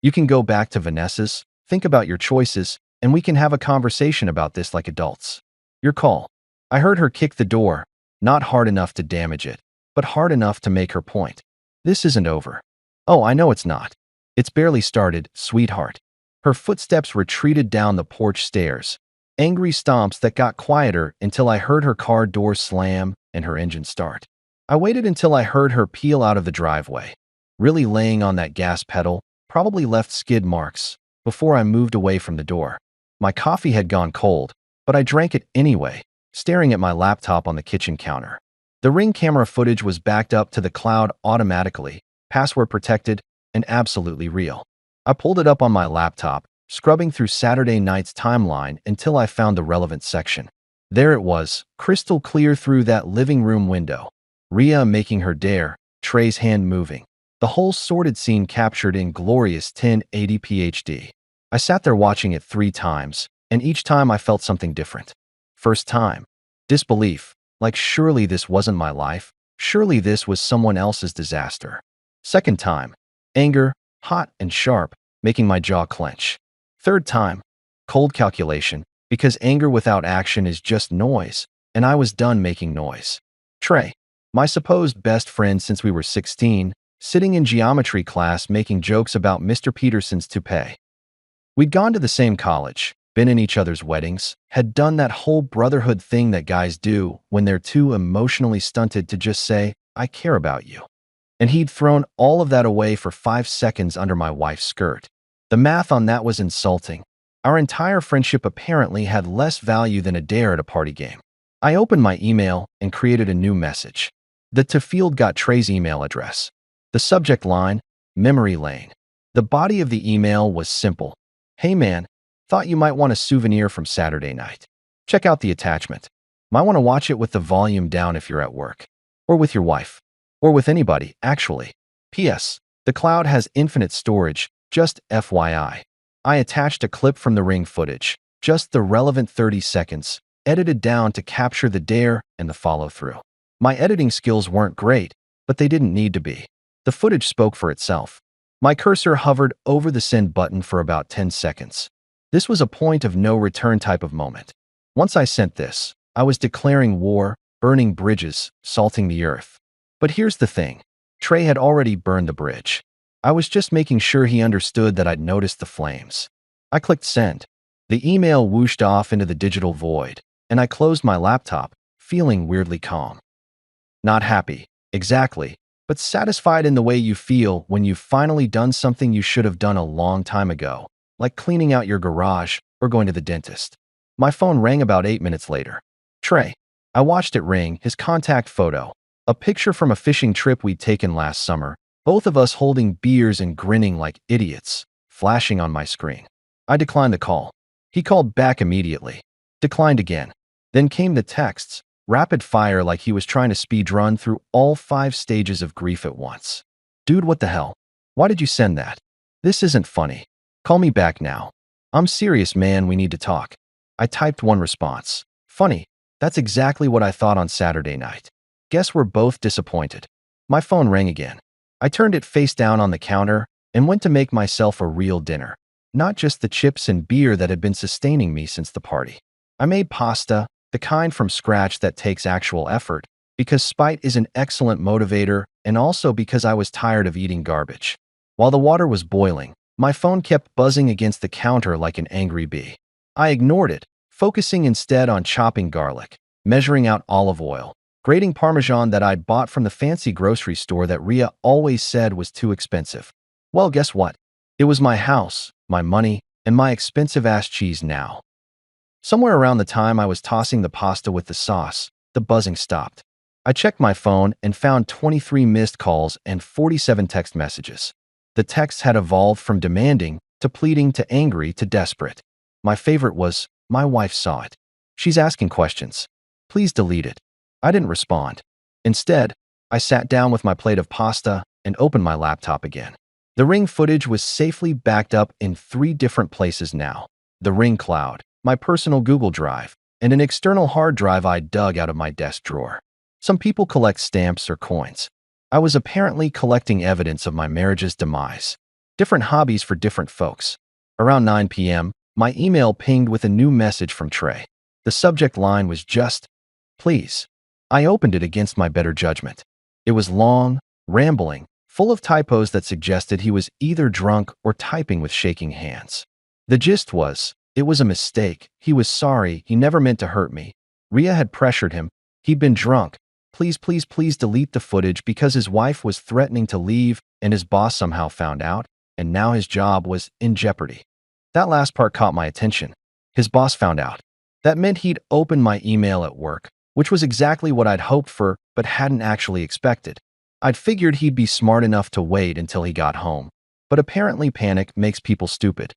You can go back to Vanessa's, think about your choices, and we can have a conversation about this like adults. Your call. I heard her kick the door, not hard enough to damage it, but hard enough to make her point. This isn't over. Oh, I know it's not. It's barely started, sweetheart. Her footsteps retreated down the porch stairs, angry stomps that got quieter until I heard her car door slam and her engine start. I waited until I heard her peel out of the driveway, really laying on that gas pedal, probably left skid marks, before I moved away from the door. My coffee had gone cold, but I drank it anyway, staring at my laptop on the kitchen counter. The Ring camera footage was backed up to the cloud automatically, password protected, and absolutely real. I pulled it up on my laptop, scrubbing through Saturday night's timeline until I found the relevant section. There it was, crystal clear through that living room window. Ria making her dare, Trey's hand moving. The whole sordid scene captured in glorious 1080p HD. I sat there watching it 3 times, and each time I felt something different. First time, disbelief, like surely this wasn't my life, surely this was someone else's disaster. Second time, anger, hot and sharp, making my jaw clench. Third time, cold calculation, because anger without action is just noise, and I was done making noise. Trey, my supposed best friend since we were 16, sitting in geometry class making jokes about Mr. Peterson's toupee. We'd gone to the same college, been in each other's weddings, had done that whole brotherhood thing that guys do when they're too emotionally stunted to just say, I care about you. And he'd thrown all of that away for 5 seconds under my wife's skirt. The math on that was insulting. Our entire friendship apparently had less value than a dare at a party game. I opened my email and created a new message. The to field got Trey's email address. The subject line, memory lane. The body of the email was simple. Hey man, thought you might want a souvenir from Saturday night. Check out the attachment. Might want to watch it with the volume down if you're at work. Or with your wife. Or with anybody, actually. P.S. The cloud has infinite storage, just FYI. I attached a clip from the Ring footage, just the relevant 30 seconds, edited down to capture the dare and the follow-through. My editing skills weren't great, but they didn't need to be. The footage spoke for itself. My cursor hovered over the send button for about 10 seconds. This was a point of no return type of moment. Once I sent this, I was declaring war, burning bridges, salting the earth. But here's the thing. Trey had already burned the bridge. I was just making sure he understood that I'd noticed the flames. I clicked send. The email whooshed off into the digital void, and I closed my laptop, feeling weirdly calm. Not happy, exactly, but satisfied in the way you feel when you've finally done something you should have done a long time ago, like cleaning out your garage or going to the dentist. My phone rang about 8 minutes later. Trey. I watched it ring, his contact photo, a picture from a fishing trip we'd taken last summer, both of us holding beers and grinning like idiots, flashing on my screen. I declined the call. He called back immediately. Declined again. Then came the texts, rapid fire like he was trying to speed run through all 5 stages of grief at once. Dude, what the hell? Why did you send that? This isn't funny. Call me back now. I'm serious, man, we need to talk. I typed one response. Funny. That's exactly what I thought on Saturday night. Guess we're both disappointed. My phone rang again. I turned it face down on the counter and went to make myself a real dinner. Not just the chips and beer that had been sustaining me since the party. I made pasta, the kind from scratch that takes actual effort, because spite is an excellent motivator and also because I was tired of eating garbage. While the water was boiling, my phone kept buzzing against the counter like an angry bee. I ignored it, focusing instead on chopping garlic, measuring out olive oil, grating Parmesan that I'd bought from the fancy grocery store that Rhea always said was too expensive. Well, guess what? It was my house, my money, and my expensive-ass cheese now. Somewhere around the time I was tossing the pasta with the sauce, the buzzing stopped. I checked my phone and found 23 missed calls and 47 text messages. The texts had evolved from demanding to pleading to angry to desperate. My favorite was, my wife saw it. She's asking questions. Please delete it. I didn't respond. Instead, I sat down with my plate of pasta and opened my laptop again. The Ring footage was safely backed up in 3 different places now. The Ring cloud, my personal Google Drive, and an external hard drive I dug out of my desk drawer. Some people collect stamps or coins. I was apparently collecting evidence of my marriage's demise. Different hobbies for different folks. Around 9 p.m., my email pinged with a new message from Trey. The subject line was just, please. I opened it against my better judgment. It was long, rambling, full of typos that suggested he was either drunk or typing with shaking hands. The gist was, it was a mistake, he was sorry, he never meant to hurt me. Rhea had pressured him, he'd been drunk. Please, please, please delete the footage because his wife was threatening to leave and his boss somehow found out, and now his job was in jeopardy. That last part caught my attention. His boss found out. That meant he'd opened my email at work, which was exactly what I'd hoped for but hadn't actually expected. I'd figured he'd be smart enough to wait until he got home, but apparently panic makes people stupid.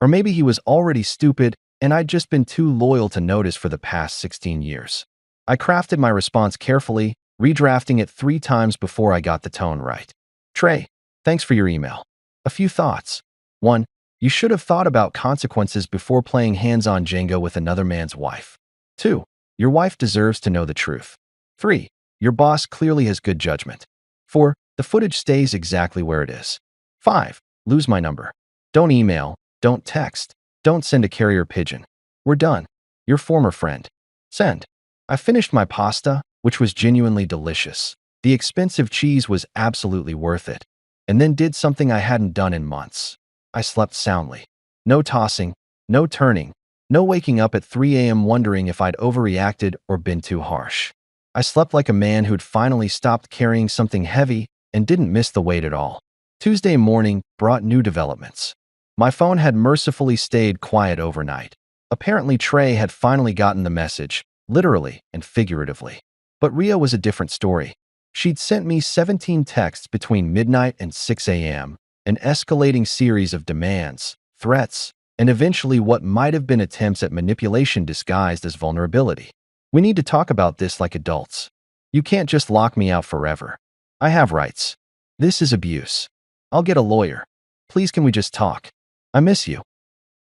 Or maybe he was already stupid and I'd just been too loyal to notice for the past 16 years. I crafted my response carefully, redrafting it 3 times before I got the tone right. Trey, thanks for your email. A few thoughts. 1. You should have thought about consequences before playing hands-on Jenga with another man's wife. 2. Your wife deserves to know the truth. 3. Your boss clearly has good judgment. 4. The footage stays exactly where it is. 5. Lose my number. Don't email, don't text, don't send a carrier pigeon. We're done. Your former friend. Send. I finished my pasta, which was genuinely delicious. The expensive cheese was absolutely worth it. And then did something I hadn't done in months. I slept soundly. No tossing, no turning, no waking up at 3 a.m. wondering if I'd overreacted or been too harsh. I slept like a man who'd finally stopped carrying something heavy and didn't miss the weight at all. Tuesday morning brought new developments. My phone had mercifully stayed quiet overnight. Apparently, Trey had finally gotten the message, literally and figuratively. But Ria was a different story. She'd sent me 17 texts between midnight and 6 a.m., an escalating series of demands, threats, and eventually what might have been attempts at manipulation disguised as vulnerability. We need to talk about this like adults. You can't just lock me out forever. I have rights. This is abuse. I'll get a lawyer. Please, can we just talk? I miss you.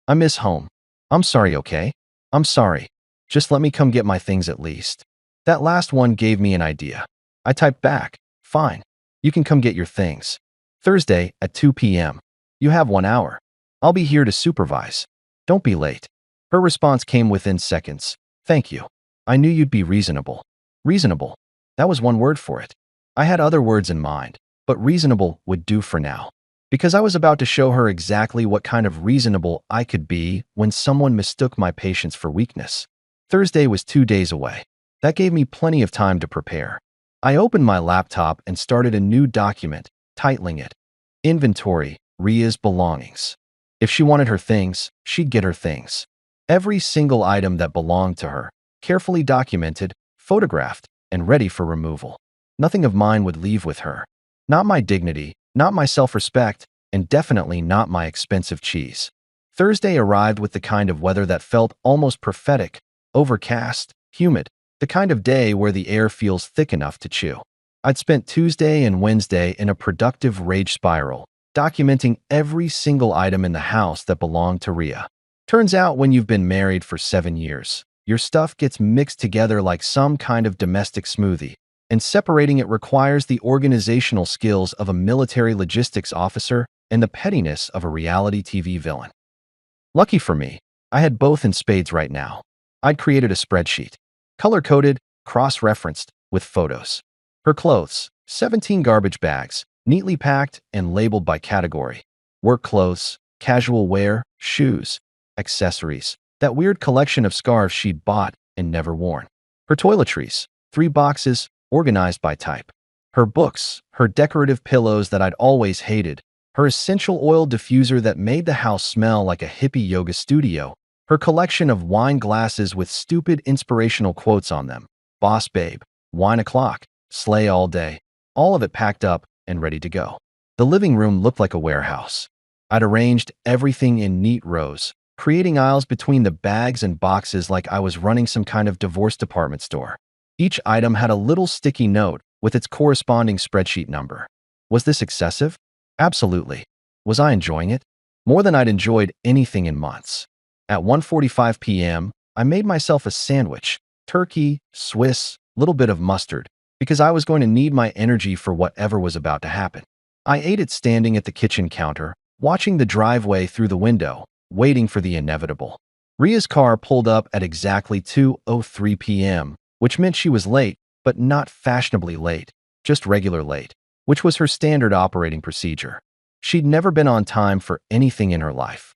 I miss home. I'm sorry, okay? I'm sorry. Just let me come get my things at least. That last one gave me an idea. I typed back, fine. You can come get your things. Thursday at 2 p.m. You have 1 hour. I'll be here to supervise. Don't be late. Her response came within seconds. Thank you. I knew you'd be reasonable. Reasonable. That was one word for it. I had other words in mind, but reasonable would do for now. Because I was about to show her exactly what kind of reasonable I could be when someone mistook my patience for weakness. Thursday was 2 days away. That gave me plenty of time to prepare. I opened my laptop and started a new document, titling it, Inventory, Ria's Belongings. If she wanted her things, she'd get her things. Every single item that belonged to her, carefully documented, photographed, and ready for removal. Nothing of mine would leave with her. Not my dignity, not my self-respect, and definitely not my expensive cheese. Thursday arrived with the kind of weather that felt almost prophetic, overcast, humid, the kind of day where the air feels thick enough to chew. I'd spent Tuesday and Wednesday in a productive rage spiral, documenting every single item in the house that belonged to Ria. Turns out when you've been married for 7 years, your stuff gets mixed together like some kind of domestic smoothie, and separating it requires the organizational skills of a military logistics officer and the pettiness of a reality TV villain. Lucky for me, I had both in spades right now. I'd created a spreadsheet, color-coded, cross-referenced, with photos. Her clothes, 17 garbage bags, neatly packed and labeled by category. Work clothes, casual wear, shoes, accessories, that weird collection of scarves she'd bought and never worn. Her toiletries, 3 boxes, organized by type. Her books, her decorative pillows that I'd always hated, her essential oil diffuser that made the house smell like a hippie yoga studio, her collection of wine glasses with stupid inspirational quotes on them. Boss babe, wine o'clock, slay all day, all of it packed up and ready to go. The living room looked like a warehouse. I'd arranged everything in neat rows, creating aisles between the bags and boxes like I was running some kind of divorce department store. Each item had a little sticky note with its corresponding spreadsheet number. Was this excessive? Absolutely. Was I enjoying it? More than I'd enjoyed anything in months. At 1:45 p.m., I made myself a sandwich, turkey, Swiss, little bit of mustard, because I was going to need my energy for whatever was about to happen. I ate it standing at the kitchen counter, watching the driveway through the window, waiting for the inevitable. Ria's car pulled up at exactly 2:03 p.m., which meant she was late, but not fashionably late, just regular late, which was her standard operating procedure. She'd never been on time for anything in her life.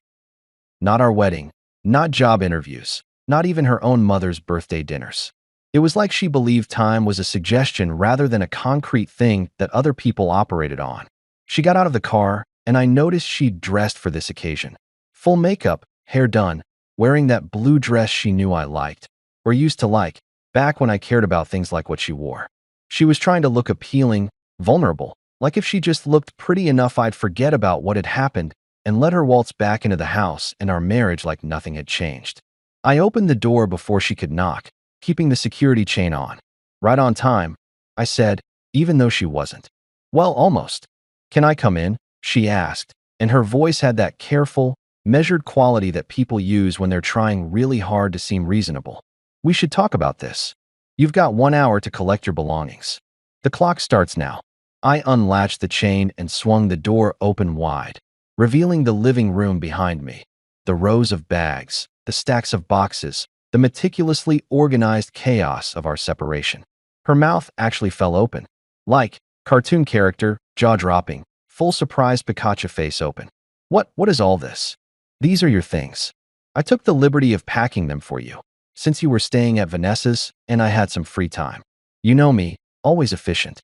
Not our wedding, not job interviews, not even her own mother's birthday dinners. It was like she believed time was a suggestion rather than a concrete thing that other people operated on. She got out of the car, and I noticed she'd dressed for this occasion. Full makeup, hair done, wearing that blue dress she knew I liked, or used to like, back when I cared about things like what she wore. She was trying to look appealing, vulnerable, like if she just looked pretty enough I'd forget about what had happened and let her waltz back into the house and our marriage like nothing had changed. I opened the door before she could knock, keeping the security chain on. Right on time, I said, even though she wasn't. Well, almost. Can I come in? She asked, and her voice had that careful, measured quality that people use when they're trying really hard to seem reasonable. We should talk about this. You've got 1 hour to collect your belongings. The clock starts now. I unlatched the chain and swung the door open wide, revealing the living room behind me. The rows of bags, the stacks of boxes, the meticulously organized chaos of our separation. Her mouth actually fell open. Like, cartoon character, jaw dropping, full surprise Pikachu face open. What is all this? These are your things. I took the liberty of packing them for you, since you were staying at Vanessa's and I had some free time. You know me, always efficient.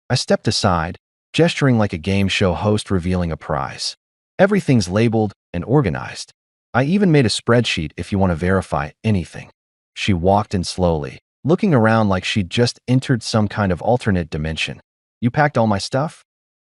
I stepped aside, gesturing like a game show host revealing a prize. Everything's labeled and organized. I even made a spreadsheet if you want to verify anything. She walked in slowly, looking around like she'd just entered some kind of alternate dimension. You packed all my stuff?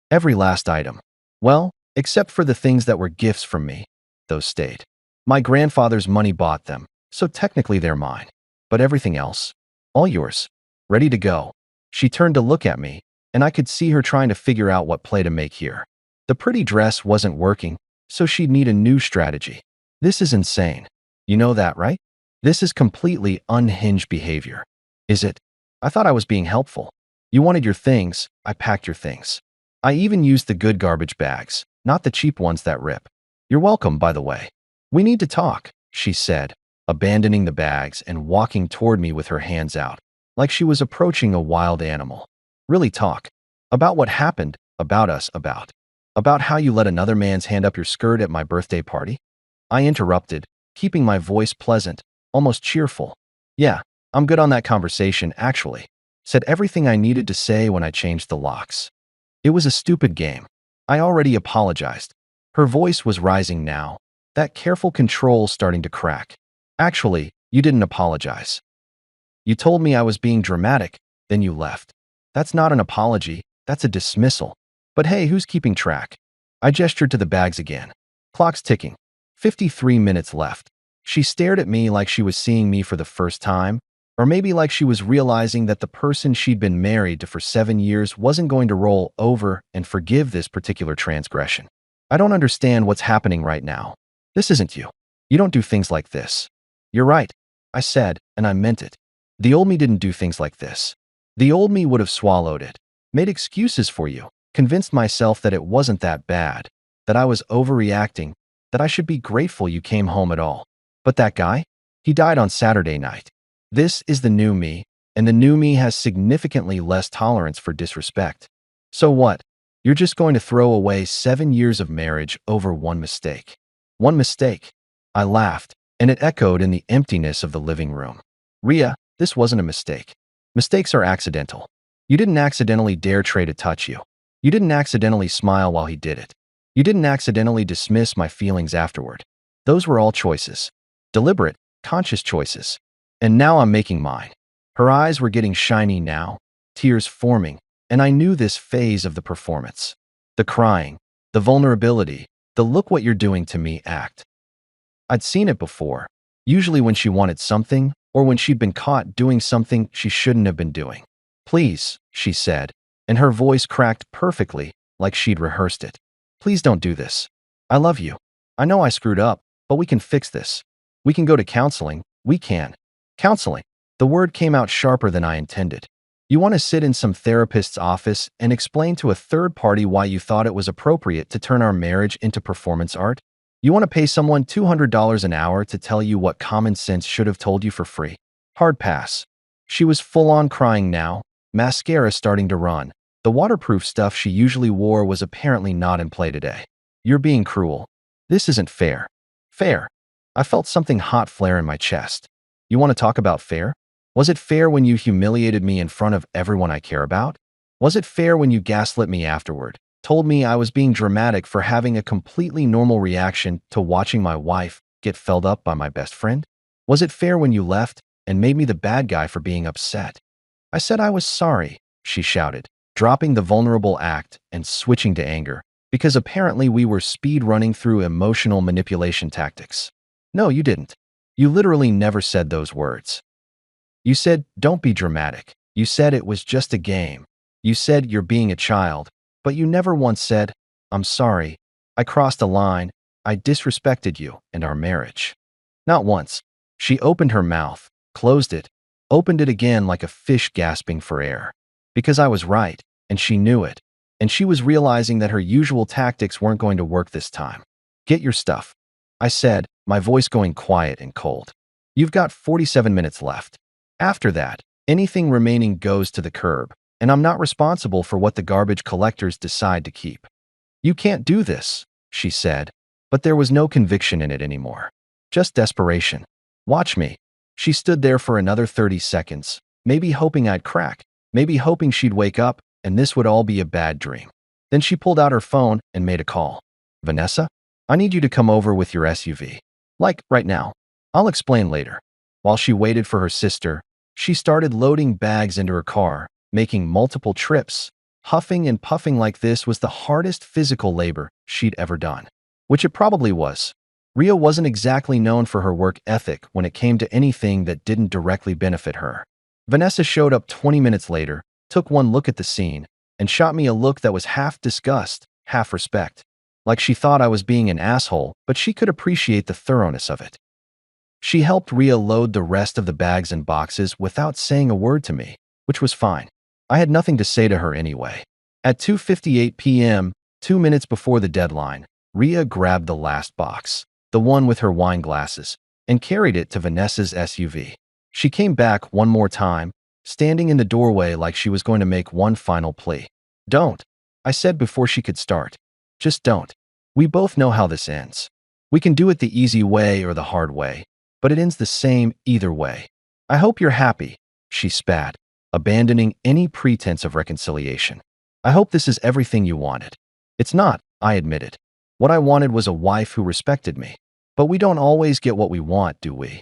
Every last item. Well, except for the things that were gifts from me. Those stayed. My grandfather's money bought them, so technically they're mine. But everything else? All yours. Ready to go. She turned to look at me, and I could see her trying to figure out what play to make here. The pretty dress wasn't working, so she'd need a new strategy. This is insane. You know that, right? This is completely unhinged behavior. Is it? I thought I was being helpful. You wanted your things, I packed your things. I even used the good garbage bags, not the cheap ones that rip. You're welcome, by the way. We need to talk, she said, abandoning the bags and walking toward me with her hands out, like she was approaching a wild animal. Really talk. About what happened, about us, about how you let another man's hand up your skirt at my birthday party? I interrupted, keeping my voice pleasant, almost cheerful. Yeah, I'm good on that conversation, actually. Said everything I needed to say when I changed the locks. It was a stupid game. I already apologized. Her voice was rising now, that careful control starting to crack. Actually, you didn't apologize. You told me I was being dramatic, then you left. That's not an apology, that's a dismissal. But hey, who's keeping track? I gestured to the bags again. Clock's ticking. 53 minutes left. She stared at me like she was seeing me for the first time, or maybe like she was realizing that the person she'd been married to for 7 years wasn't going to roll over and forgive this particular transgression. I don't understand what's happening right now. This isn't you. You don't do things like this. You're right, I said, and I meant it. The old me didn't do things like this. The old me would have swallowed it, made excuses for you, convinced myself that it wasn't that bad, that I was overreacting, that I should be grateful you came home at all. But that guy? He died on Saturday night. This is the new me, and the new me has significantly less tolerance for disrespect. So what? You're just going to throw away 7 years of marriage over one mistake. One mistake. I laughed, and it echoed in the emptiness of the living room. Ria, this wasn't a mistake. Mistakes are accidental. You didn't accidentally dare Trey to touch you. You didn't accidentally smile while he did it. You didn't accidentally dismiss my feelings afterward. Those were all choices. Deliberate, conscious choices. And now I'm making mine. Her eyes were getting shiny now, tears forming, and I knew this phase of the performance. The crying, the vulnerability, the look what you're doing to me act. I'd seen it before, usually when she wanted something or when she'd been caught doing something she shouldn't have been doing. Please, she said, and her voice cracked perfectly like she'd rehearsed it. Please don't do this. I love you. I know I screwed up, but we can fix this. We can go to counseling. We can. Counseling. The word came out sharper than I intended. You want to sit in some therapist's office and explain to a third party why you thought it was appropriate to turn our marriage into performance art? You want to pay someone $200 an hour to tell you what common sense should have told you for free? Hard pass. She was full-on crying now, mascara starting to run. The waterproof stuff she usually wore was apparently not in play today. You're being cruel. This isn't fair. Fair. I felt something hot flare in my chest. You want to talk about fair? Was it fair when you humiliated me in front of everyone I care about? Was it fair when you gaslit me afterward, told me I was being dramatic for having a completely normal reaction to watching my wife get felled up by my best friend? Was it fair when you left and made me the bad guy for being upset? I said I was sorry, she shouted, dropping the vulnerable act and switching to anger, because apparently we were speed running through emotional manipulation tactics. No, you didn't. You literally never said those words. You said, don't be dramatic. You said it was just a game. You said you're being a child, but you never once said, I'm sorry. I crossed a line. I disrespected you and our marriage. Not once. She opened her mouth, closed it, opened it again like a fish gasping for air. Because I was right, and she knew it, and she was realizing that her usual tactics weren't going to work this time. Get your stuff, I said, my voice going quiet and cold. You've got 47 minutes left. After that, anything remaining goes to the curb, and I'm not responsible for what the garbage collectors decide to keep. You can't do this, she said, but there was no conviction in it anymore. Just desperation. Watch me. She stood there for another 30 seconds, maybe hoping I'd crack, maybe hoping she'd wake up and this would all be a bad dream. Then she pulled out her phone and made a call. Vanessa, I need you to come over with your SUV. Like, right now. I'll explain later. While she waited for her sister, she started loading bags into her car, making multiple trips. Huffing and puffing like this was the hardest physical labor she'd ever done. Which it probably was. Ria wasn't exactly known for her work ethic when it came to anything that didn't directly benefit her. Vanessa showed up 20 minutes later, took one look at the scene, and shot me a look that was half disgust, half respect. Like she thought I was being an asshole, but she could appreciate the thoroughness of it. She helped Ria load the rest of the bags and boxes without saying a word to me, which was fine. I had nothing to say to her anyway. At 2:58 p.m., 2 minutes before the deadline, Ria grabbed the last box, the one with her wine glasses, and carried it to Vanessa's SUV. She came back one more time, standing in the doorway like she was going to make one final plea. Don't, I said before she could start. Just don't. We both know how this ends. We can do it the easy way or the hard way, but it ends the same either way. I hope you're happy, she spat, abandoning any pretense of reconciliation. I hope this is everything you wanted. It's not, I admitted. What I wanted was a wife who respected me. But we don't always get what we want, do we?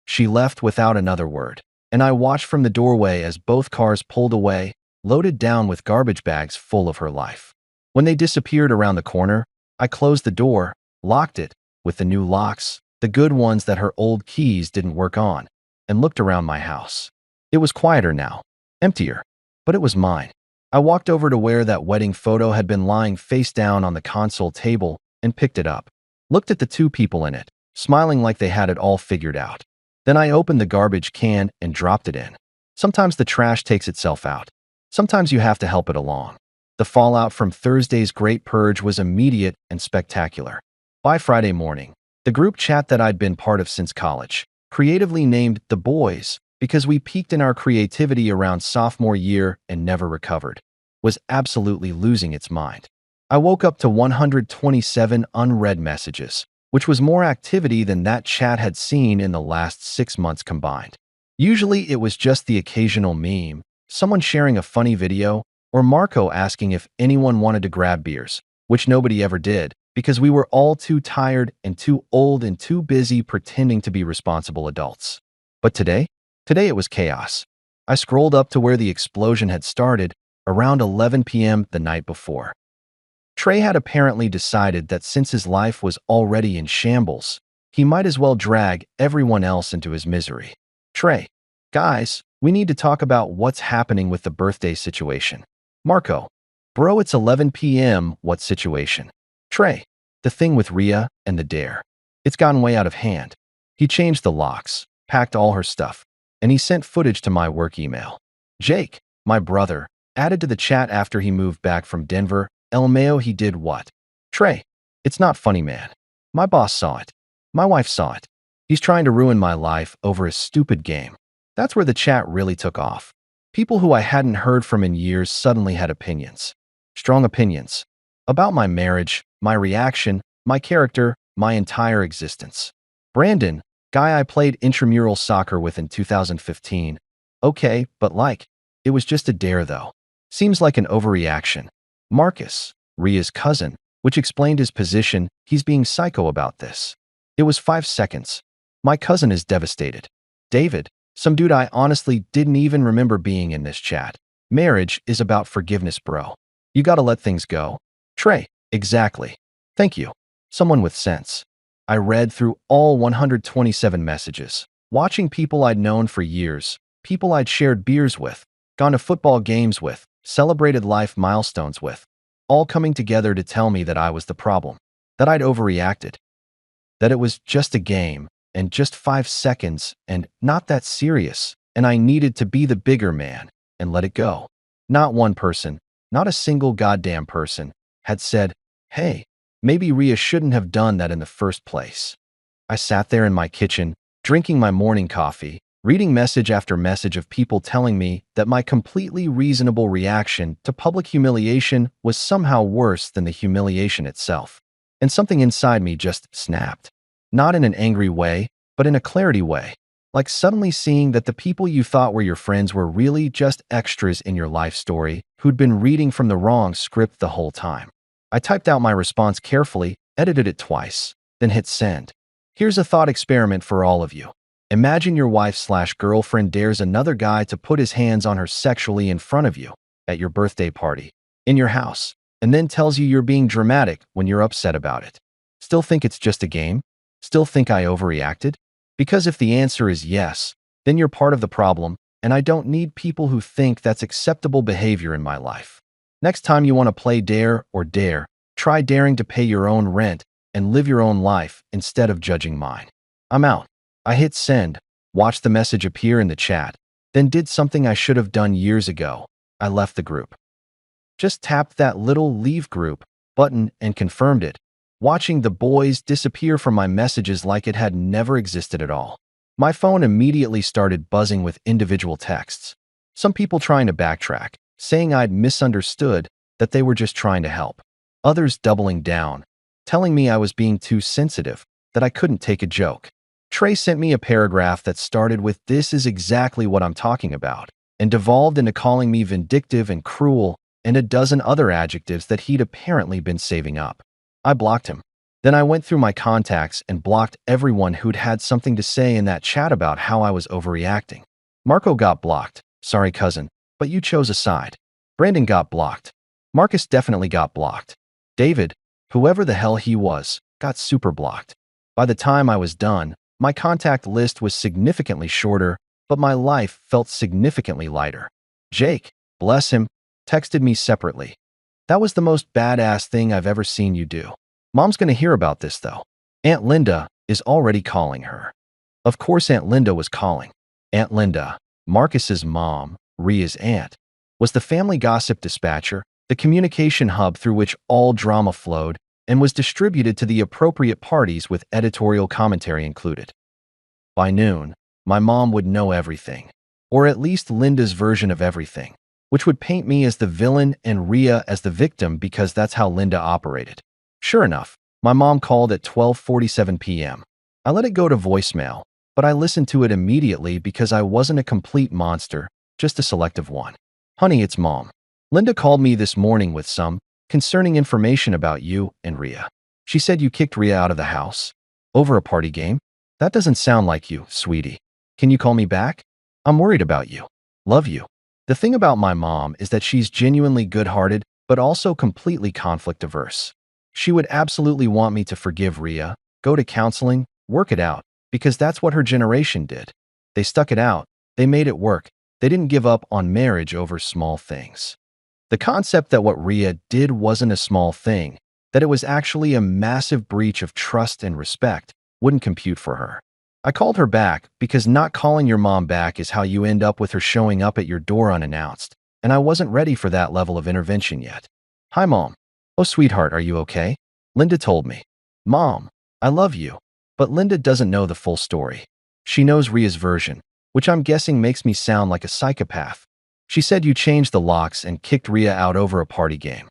She left without another word, and I watched from the doorway as both cars pulled away, loaded down with garbage bags full of her life. When they disappeared around the corner, I closed the door, locked it, with the new locks, the good ones that her old keys didn't work on, and looked around my house. It was quieter now, emptier, but it was mine. I walked over to where that wedding photo had been lying face down on the console table and picked it up. Looked at the two people in it, smiling like they had it all figured out. Then I opened the garbage can and dropped it in. Sometimes the trash takes itself out. Sometimes you have to help it along. The fallout from Thursday's Great Purge was immediate and spectacular. By Friday morning, the group chat that I'd been part of since college, creatively named The Boys because we peaked in our creativity around sophomore year and never recovered, was absolutely losing its mind. I woke up to 127 unread messages, which was more activity than that chat had seen in the last 6 months combined. Usually it was just the occasional meme, someone sharing a funny video, or Marco asking if anyone wanted to grab beers, which nobody ever did, because we were all too tired and too old and too busy pretending to be responsible adults. But today it was chaos. I scrolled up to where the explosion had started, around 11 p.m. the night before. Trey had apparently decided that since his life was already in shambles, he might as well drag everyone else into his misery. Trey, guys, we need to talk about what's happening with the birthday situation. Marco, bro, it's 11 p.m. What situation? Trey, the thing with Ria and the dare. It's gotten way out of hand. He changed the locks, packed all her stuff, and he sent footage to my work email. Jake, my brother, added to the chat after he moved back from Denver. LMAO, he did what? Trey, it's not funny, man. My boss saw it. My wife saw it. He's trying to ruin my life over a stupid game. That's where the chat really took off. People who I hadn't heard from in years suddenly had opinions. Strong opinions. About my marriage, my reaction, my character, my entire existence. Brandon, guy I played intramural soccer with in 2015. Okay, but it was just a dare though. Seems like an overreaction. Marcus, Ria's cousin, which explained his position, he's being psycho about this. It was 5 seconds. My cousin is devastated. David, some dude I honestly didn't even remember being in this chat. Marriage is about forgiveness, bro. You gotta let things go. Trey, exactly. Thank you. Someone with sense. I read through all 127 messages, watching people I'd known for years, people I'd shared beers with, gone to football games with, celebrated life milestones with, all coming together to tell me that I was the problem, that I'd overreacted, that it was just a game, and just 5 seconds, and not that serious, and I needed to be the bigger man and let it go. Not one person, not a single goddamn person, had said, hey, maybe Ria shouldn't have done that in the first place. I sat there in my kitchen, drinking my morning coffee, reading message after message of people telling me that my completely reasonable reaction to public humiliation was somehow worse than the humiliation itself. And something inside me just snapped. Not in an angry way, but in a clarity way. Like suddenly seeing that the people you thought were your friends were really just extras in your life story who'd been reading from the wrong script the whole time. I typed out my response carefully, edited it twice, then hit send. Here's a thought experiment for all of you. Imagine your wife/girlfriend dares another guy to put his hands on her sexually in front of you at your birthday party, in your house, and then tells you you're being dramatic when you're upset about it. Still think it's just a game? Still think I overreacted? Because if the answer is yes, then you're part of the problem, and I don't need people who think that's acceptable behavior in my life. Next time you want to play dare or dare, try daring to pay your own rent and live your own life instead of judging mine. I'm out. I hit send, watched the message appear in the chat, then did something I should have done years ago. I left the group. Just tapped that little leave group button and confirmed it, watching the boys disappear from my messages like it had never existed at all. My phone immediately started buzzing with individual texts. Some people trying to backtrack, saying I'd misunderstood, that they were just trying to help. Others doubling down, telling me I was being too sensitive, that I couldn't take a joke. Trey sent me a paragraph that started with "This is exactly what I'm talking about," and devolved into calling me vindictive and cruel and a dozen other adjectives that he'd apparently been saving up. I blocked him. Then I went through my contacts and blocked everyone who'd had something to say in that chat about how I was overreacting. Marco got blocked. Sorry, cousin, but you chose a side. Brandon got blocked. Marcus definitely got blocked. David, whoever the hell he was, got super blocked. By the time I was done, my contact list was significantly shorter, but my life felt significantly lighter. Jake, bless him, texted me separately. That was the most badass thing I've ever seen you do. Mom's gonna hear about this though. Aunt Linda is already calling her. Of course Aunt Linda was calling. Aunt Linda, Marcus's mom, Ria's aunt, was the family gossip dispatcher, the communication hub through which all drama flowed and was distributed to the appropriate parties with editorial commentary included. By noon, my mom would know everything, or at least Linda's version of everything, which would paint me as the villain and Ria as the victim because that's how Linda operated. Sure enough, my mom called at 12:47 p.m. I let it go to voicemail, but I listened to it immediately because I wasn't a complete monster, just a selective one. Honey, it's Mom. Linda called me this morning with some concerning information about you and Ria. She said you kicked Ria out of the house. Over a party game? That doesn't sound like you, sweetie. Can you call me back? I'm worried about you. Love you. The thing about my mom is that she's genuinely good-hearted, but also completely conflict-averse. She would absolutely want me to forgive Ria, go to counseling, work it out, because that's what her generation did. They stuck it out. They made it work. They didn't give up on marriage over small things. The concept that what Ria did wasn't a small thing, that it was actually a massive breach of trust and respect, wouldn't compute for her. I called her back because not calling your mom back is how you end up with her showing up at your door unannounced, and I wasn't ready for that level of intervention yet. Hi, Mom. Oh, sweetheart, are you okay? Linda told me. Mom, I love you. But Linda doesn't know the full story. She knows Ria's version, which I'm guessing makes me sound like a psychopath. She said you changed the locks and kicked Ria out over a party game.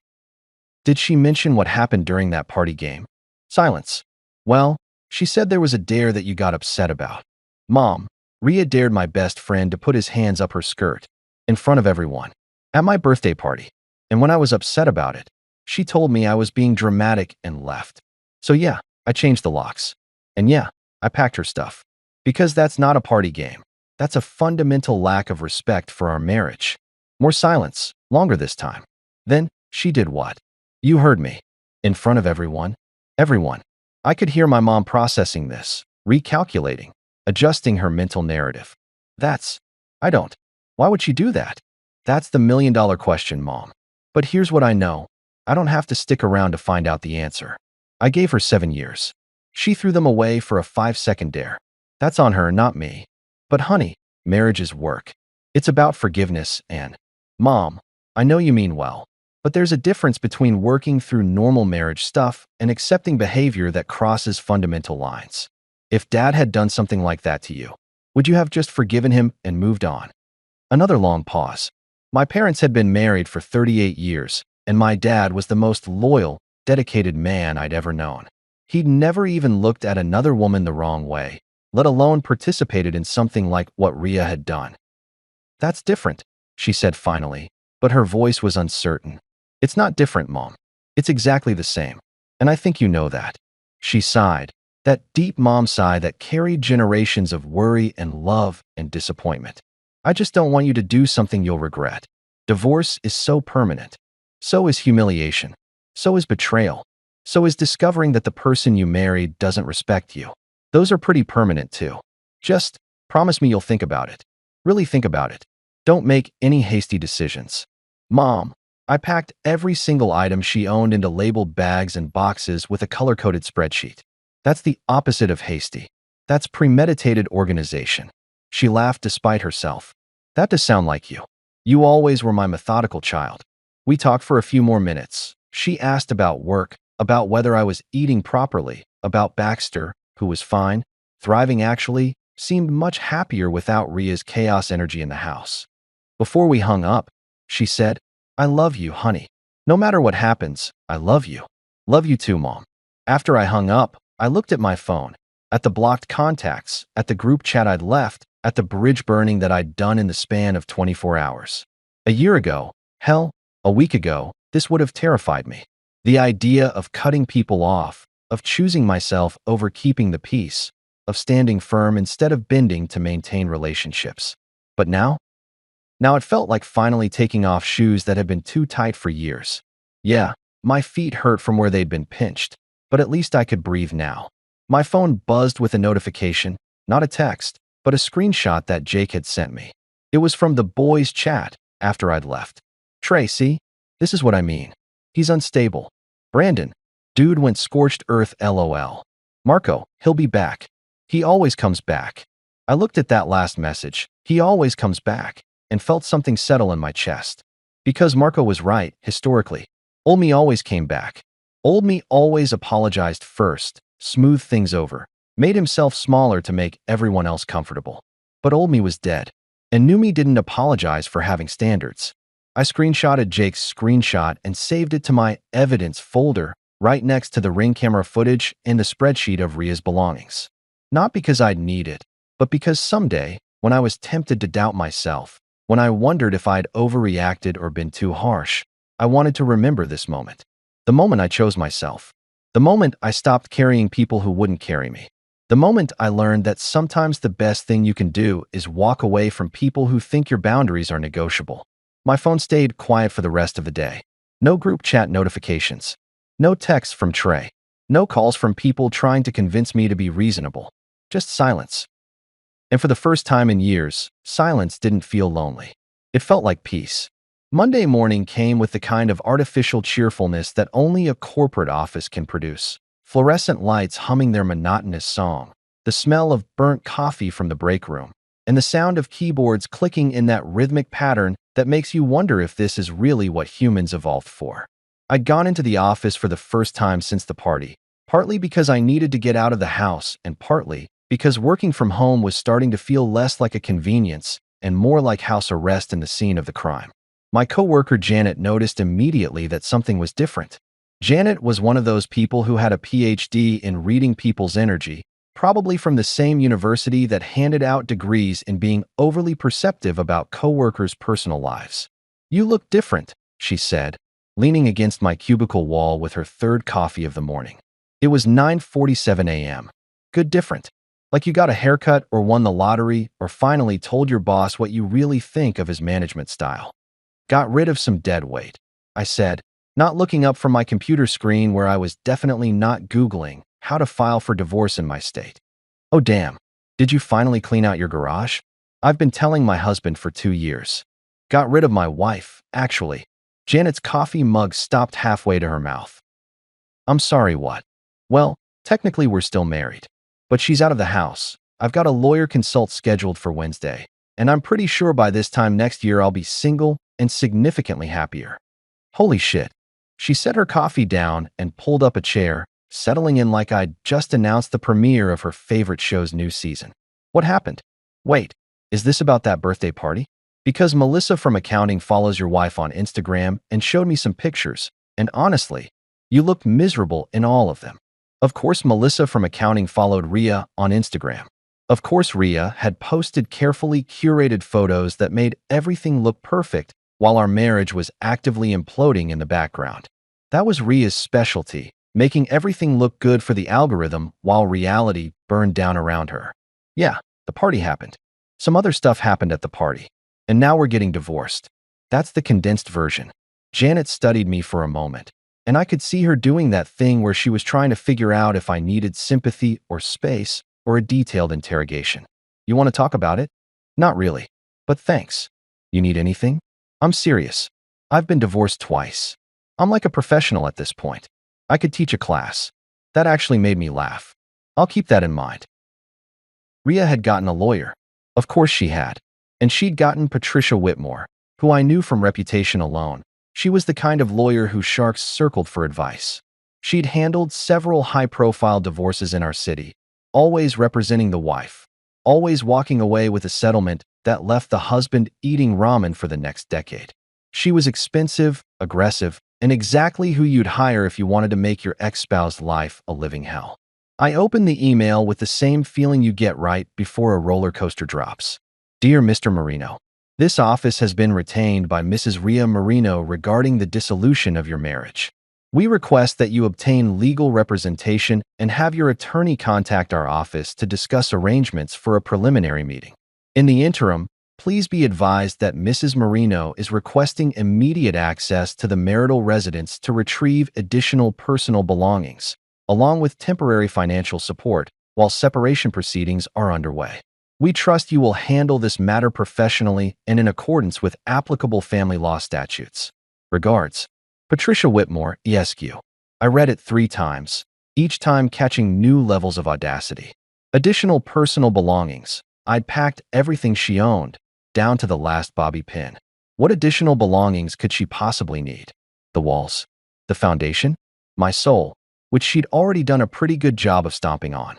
Did she mention what happened during that party game? Silence. Well, she said there was a dare that you got upset about. Mom, Ria dared my best friend to put his hands up her skirt, in front of everyone, at my birthday party. And when I was upset about it, she told me I was being dramatic and left. So yeah, I changed the locks. And yeah, I packed her stuff. Because that's not a party game. That's a fundamental lack of respect for our marriage. More silence, longer this time. Then, she did what? You heard me. In front of everyone. Everyone. I could hear my mom processing this, recalculating, adjusting her mental narrative. I don't. Why would she do that? That's the million-dollar question, Mom. But here's what I know. I don't have to stick around to find out the answer. I gave her 7 years. She threw them away for a 5-second dare. That's on her, not me. But honey, marriage is work. It's about forgiveness and, Mom, I know you mean well, but there's a difference between working through normal marriage stuff and accepting behavior that crosses fundamental lines. If Dad had done something like that to you, would you have just forgiven him and moved on? Another long pause. My parents had been married for 38 years, and my dad was the most loyal, dedicated man I'd ever known. He'd never even looked at another woman the wrong way, let alone participated in something like what Ria had done. That's different, she said finally, but her voice was uncertain. It's not different, Mom. It's exactly the same. And I think you know that. She sighed, that deep mom sigh that carried generations of worry and love and disappointment. I just don't want you to do something you'll regret. Divorce is so permanent. So is humiliation. So is betrayal. So is discovering that the person you married doesn't respect you. Those are pretty permanent too. Just promise me you'll think about it. Really think about it. Don't make any hasty decisions. Mom, I packed every single item she owned into labeled bags and boxes with a color-coded spreadsheet. That's the opposite of hasty. That's premeditated organization. She laughed despite herself. That does sound like you. You always were my methodical child. We talked for a few more minutes. She asked about work, about whether I was eating properly, about Baxter, who was fine, thriving actually, seemed much happier without Ria's chaos energy in the house. Before we hung up, she said, I love you, honey. No matter what happens, I love you. Love you too, Mom. After I hung up, I looked at my phone, at the blocked contacts, at the group chat I'd left, at the bridge burning that I'd done in the span of 24 hours. A year ago, hell, a week ago, this would have terrified me. The idea of cutting people off, of choosing myself over keeping the peace, of standing firm instead of bending to maintain relationships. But now it felt like finally taking off shoes that had been too tight for years. Yeah, my feet hurt from where they'd been pinched, but at least I could breathe now. My phone buzzed with a notification, not a text, but a screenshot that Jake had sent me. It was from the boys' chat after I'd left. Trey, see? This is what I mean. He's unstable. Brandon, dude went scorched earth LOL. Marco, he'll be back. He always comes back. I looked at that last message, he always comes back, and felt something settle in my chest. Because Marco was right, historically. Old me always came back. Old me always apologized first, smoothed things over, made himself smaller to make everyone else comfortable. But old me was dead, and new me didn't apologize for having standards. I screenshotted Jake's screenshot and saved it to my evidence folder right next to the Ring camera footage and the spreadsheet of Ria's belongings. Not because I'd need it, but because someday, when I was tempted to doubt myself, when I wondered if I'd overreacted or been too harsh, I wanted to remember this moment. The moment I chose myself. The moment I stopped carrying people who wouldn't carry me. The moment I learned that sometimes the best thing you can do is walk away from people who think your boundaries are negotiable. My phone stayed quiet for the rest of the day. No group chat notifications. No texts from Trey. No calls from people trying to convince me to be reasonable. Just silence. And for the first time in years, silence didn't feel lonely. It felt like peace. Monday morning came with the kind of artificial cheerfulness that only a corporate office can produce. Fluorescent lights humming their monotonous song, the smell of burnt coffee from the break room, and the sound of keyboards clicking in that rhythmic pattern that makes you wonder if this is really what humans evolved for. I'd gone into the office for the first time since the party, partly because I needed to get out of the house and partly because working from home was starting to feel less like a convenience and more like house arrest in the scene of the crime. My coworker Janet noticed immediately that something was different. Janet was one of those people who had a PhD in reading people's energy, probably from the same university that handed out degrees in being overly perceptive about coworkers' personal lives. You look different, she said, leaning against my cubicle wall with her third coffee of the morning. It was 9:47 a.m. Good different. Like you got a haircut or won the lottery or finally told your boss what you really think of his management style. Got rid of some dead weight, I said, not looking up from my computer screen where I was definitely not Googling how to file for divorce in my state. Oh damn, did you finally clean out your garage? I've been telling my husband for 2 years. Got rid of my wife, actually. Janet's coffee mug stopped halfway to her mouth. I'm sorry, what? Well, technically we're still married. But she's out of the house. I've got a lawyer consult scheduled for Wednesday, and I'm pretty sure by this time next year I'll be single and significantly happier. Holy shit. She set her coffee down and pulled up a chair, settling in like I'd just announced the premiere of her favorite show's new season. What happened? Wait, is this about that birthday party? Because Melissa from accounting follows your wife on Instagram and showed me some pictures, and honestly, you looked miserable in all of them. Of course, Melissa from accounting followed Ria on Instagram. Of course, Ria had posted carefully curated photos that made everything look perfect while our marriage was actively imploding in the background. That was Ria's specialty, making everything look good for the algorithm while reality burned down around her. Yeah, the party happened. Some other stuff happened at the party. And now we're getting divorced. That's the condensed version. Janet studied me for a moment, and I could see her doing that thing where she was trying to figure out if I needed sympathy or space or a detailed interrogation. You want to talk about it? Not really. But thanks. You need anything? I'm serious. I've been divorced twice. I'm like a professional at this point. I could teach a class. That actually made me laugh. I'll keep that in mind. Ria had gotten a lawyer. Of course she had. And she'd gotten Patricia Whitmore, who I knew from reputation alone. She was the kind of lawyer who sharks circled for advice. She'd handled several high-profile divorces in our city, always representing the wife, always walking away with a settlement that left the husband eating ramen for the next decade. She was expensive, aggressive, and exactly who you'd hire if you wanted to make your ex-spouse's life a living hell. I opened the email with the same feeling you get right before a roller coaster drops. Dear Mr. Marino, this office has been retained by Mrs. Ria Marino regarding the dissolution of your marriage. We request that you obtain legal representation and have your attorney contact our office to discuss arrangements for a preliminary meeting. In the interim, please be advised that Mrs. Marino is requesting immediate access to the marital residence to retrieve additional personal belongings, along with temporary financial support, while separation proceedings are underway. We trust you will handle this matter professionally and in accordance with applicable family law statutes. Regards, Patricia Whitmore, ESQ. I read it 3 times, each time catching new levels of audacity. Additional personal belongings. I'd packed everything she owned, down to the last bobby pin. What additional belongings could she possibly need? The walls? The foundation? My soul, which she'd already done a pretty good job of stomping on.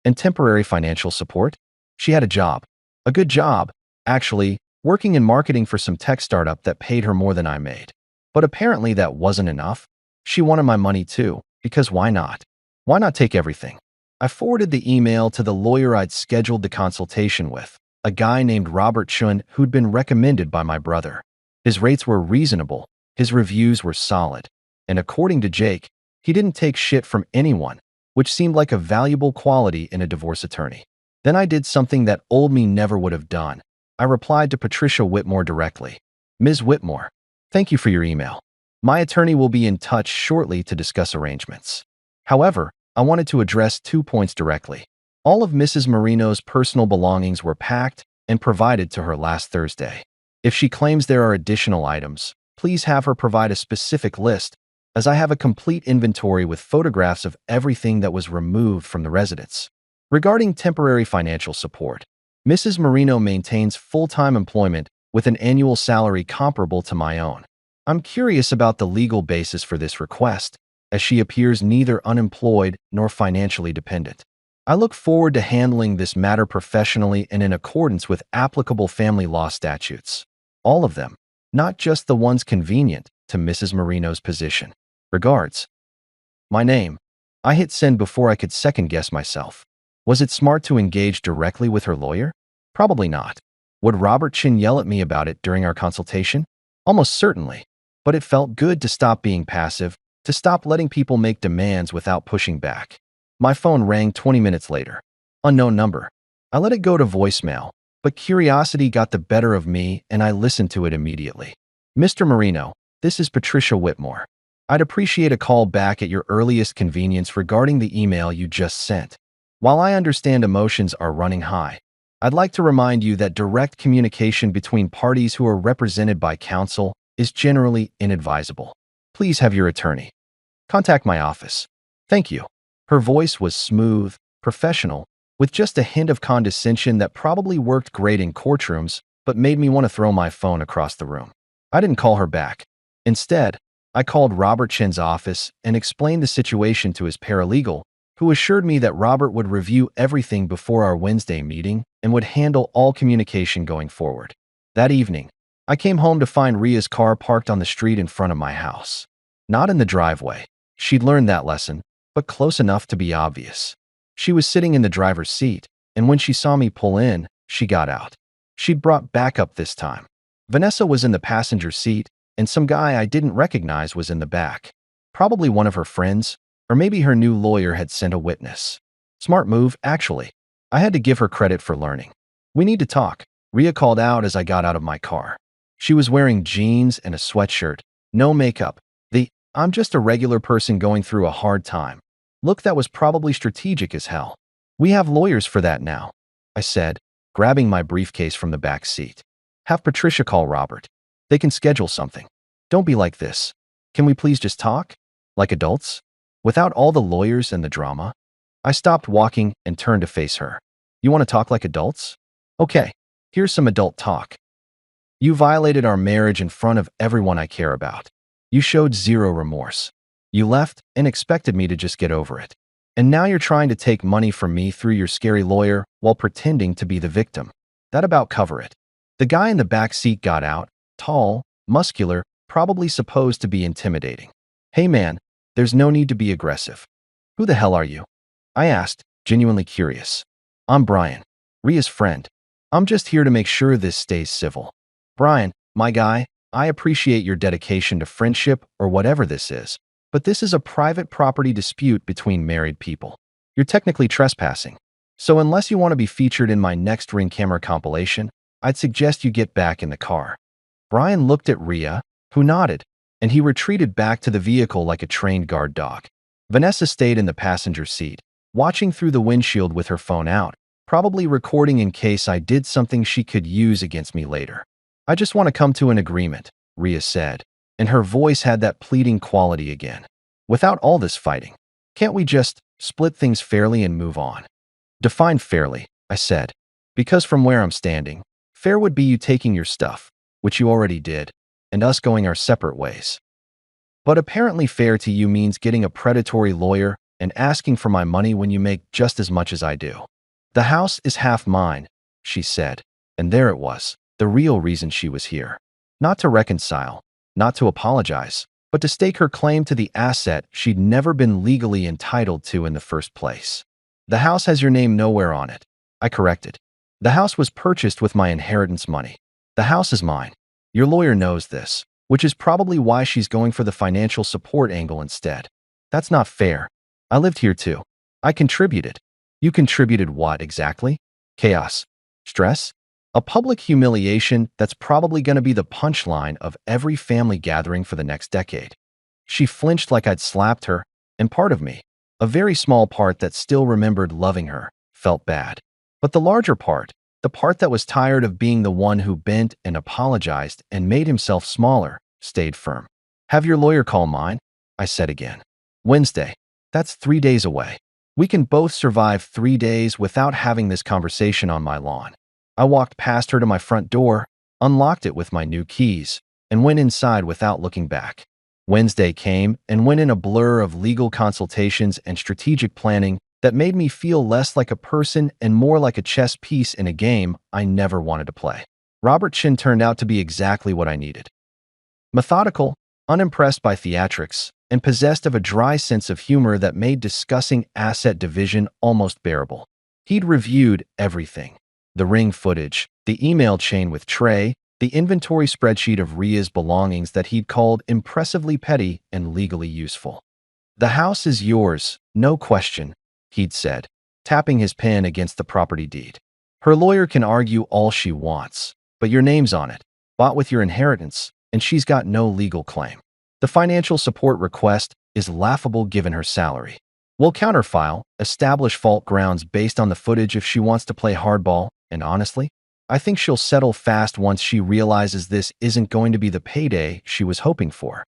And temporary financial support? She had a job. A good job, actually, working in marketing for some tech startup that paid her more than I made. But apparently that wasn't enough. She wanted my money too, because why not? Why not take everything? I forwarded the email to the lawyer I'd scheduled the consultation with, a guy named Robert Chun who'd been recommended by my brother. His rates were reasonable, his reviews were solid, and according to Jake, he didn't take shit from anyone, which seemed like a valuable quality in a divorce attorney. Then I did something that old me never would have done. I replied to Patricia Whitmore directly. Ms. Whitmore, thank you for your email. My attorney will be in touch shortly to discuss arrangements. However, I wanted to address 2 points directly. All of Mrs. Marino's personal belongings were packed and provided to her last Thursday. If she claims there are additional items, please have her provide a specific list, as I have a complete inventory with photographs of everything that was removed from the residence. Regarding temporary financial support, Mrs. Marino maintains full-time employment with an annual salary comparable to my own. I'm curious about the legal basis for this request, as she appears neither unemployed nor financially dependent. I look forward to handling this matter professionally and in accordance with applicable family law statutes. All of them, not just the ones convenient to Mrs. Marino's position. Regards. My name. I hit send before I could second-guess myself. Was it smart to engage directly with her lawyer? Probably not. Would Robert Chin yell at me about it during our consultation? Almost certainly. But it felt good to stop being passive, to stop letting people make demands without pushing back. My phone rang 20 minutes later. Unknown number. I let it go to voicemail, but curiosity got the better of me and I listened to it immediately. Mr. Marino, this is Patricia Whitmore. I'd appreciate a call back at your earliest convenience regarding the email you just sent. While I understand emotions are running high, I'd like to remind you that direct communication between parties who are represented by counsel is generally inadvisable. Please have your attorney contact my office. Thank you. Her voice was smooth, professional, with just a hint of condescension that probably worked great in courtrooms, but made me want to throw my phone across the room. I didn't call her back. Instead, I called Robert Chin's office and explained the situation to his paralegal, who assured me that Robert would review everything before our Wednesday meeting and would handle all communication going forward. That evening, I came home to find Ria's car parked on the street in front of my house. Not in the driveway. She'd learned that lesson, but close enough to be obvious. She was sitting in the driver's seat, and when she saw me pull in, she got out. She'd brought backup this time. Vanessa was in the passenger seat, and some guy I didn't recognize was in the back. Probably one of her friends, or maybe her new lawyer had sent a witness. Smart move, actually. I had to give her credit for learning. "We need to talk," Ria called out as I got out of my car. She was wearing jeans and a sweatshirt, no makeup. I'm just a regular person going through a hard time. Look, that was probably strategic as hell. "We have lawyers for that now," I said, grabbing my briefcase from the back seat. "Have Patricia call Robert. They can schedule something. Don't be like this. Can we please just talk? Like adults? Without all the lawyers and the drama?" I stopped walking and turned to face her. "You want to talk like adults? Okay, here's some adult talk. You violated our marriage in front of everyone I care about. You showed zero remorse. You left and expected me to just get over it. And now you're trying to take money from me through your scary lawyer while pretending to be the victim. That about cover it." The guy in the back seat got out, tall, muscular, probably supposed to be intimidating. "Hey man, there's no need to be aggressive." "Who the hell are you?" I asked, genuinely curious. "I'm Brian, Ria's friend. I'm just here to make sure this stays civil." "Brian, my guy, I appreciate your dedication to friendship or whatever this is, but this is a private property dispute between married people. You're technically trespassing. So unless you want to be featured in my next Ring Camera compilation, I'd suggest you get back in the car." Brian looked at Ria, who nodded, and he retreated back to the vehicle like a trained guard dog. Vanessa stayed in the passenger seat, watching through the windshield with her phone out, probably recording in case I did something she could use against me later. "I just want to come to an agreement," Ria said, and her voice had that pleading quality again. "Without all this fighting, can't we just split things fairly and move on?" "Define fairly," I said, "because from where I'm standing, fair would be you taking your stuff, which you already did, and us going our separate ways. But apparently fair to you means getting a predatory lawyer and asking for my money when you make just as much as I do." "The house is half mine," she said, and there it was. The real reason she was here. Not to reconcile, not to apologize, but to stake her claim to the asset she'd never been legally entitled to in the first place. "The house has your name nowhere on it," I corrected. "The house was purchased with my inheritance money. The house is mine. Your lawyer knows this, which is probably why she's going for the financial support angle instead." "That's not fair. I lived here too. I contributed." "You contributed what exactly? Chaos? Stress? A public humiliation that's probably going to be the punchline of every family gathering for the next decade." She flinched like I'd slapped her, and part of me, a very small part that still remembered loving her, felt bad. But the larger part, the part that was tired of being the one who bent and apologized and made himself smaller, stayed firm. "Have your lawyer call mine," I said again. "Wednesday. That's 3 days away. We can both survive 3 days without having this conversation on my lawn." I walked past her to my front door, unlocked it with my new keys, and went inside without looking back. Wednesday came and went in a blur of legal consultations and strategic planning that made me feel less like a person and more like a chess piece in a game I never wanted to play. Robert Chin turned out to be exactly what I needed. Methodical, unimpressed by theatrics, and possessed of a dry sense of humor that made discussing asset division almost bearable. He'd reviewed everything. The ring footage, the email chain with Trey, the inventory spreadsheet of Ria's belongings that he'd called impressively petty and legally useful. "The house is yours, no question," he'd said, tapping his pen against the property deed. "Her lawyer can argue all she wants, but your name's on it, bought with your inheritance, and she's got no legal claim. The financial support request is laughable given her salary. We'll counterfile, establish fault grounds based on the footage if she wants to play hardball, and honestly, I think she'll settle fast once she realizes this isn't going to be the payday she was hoping for."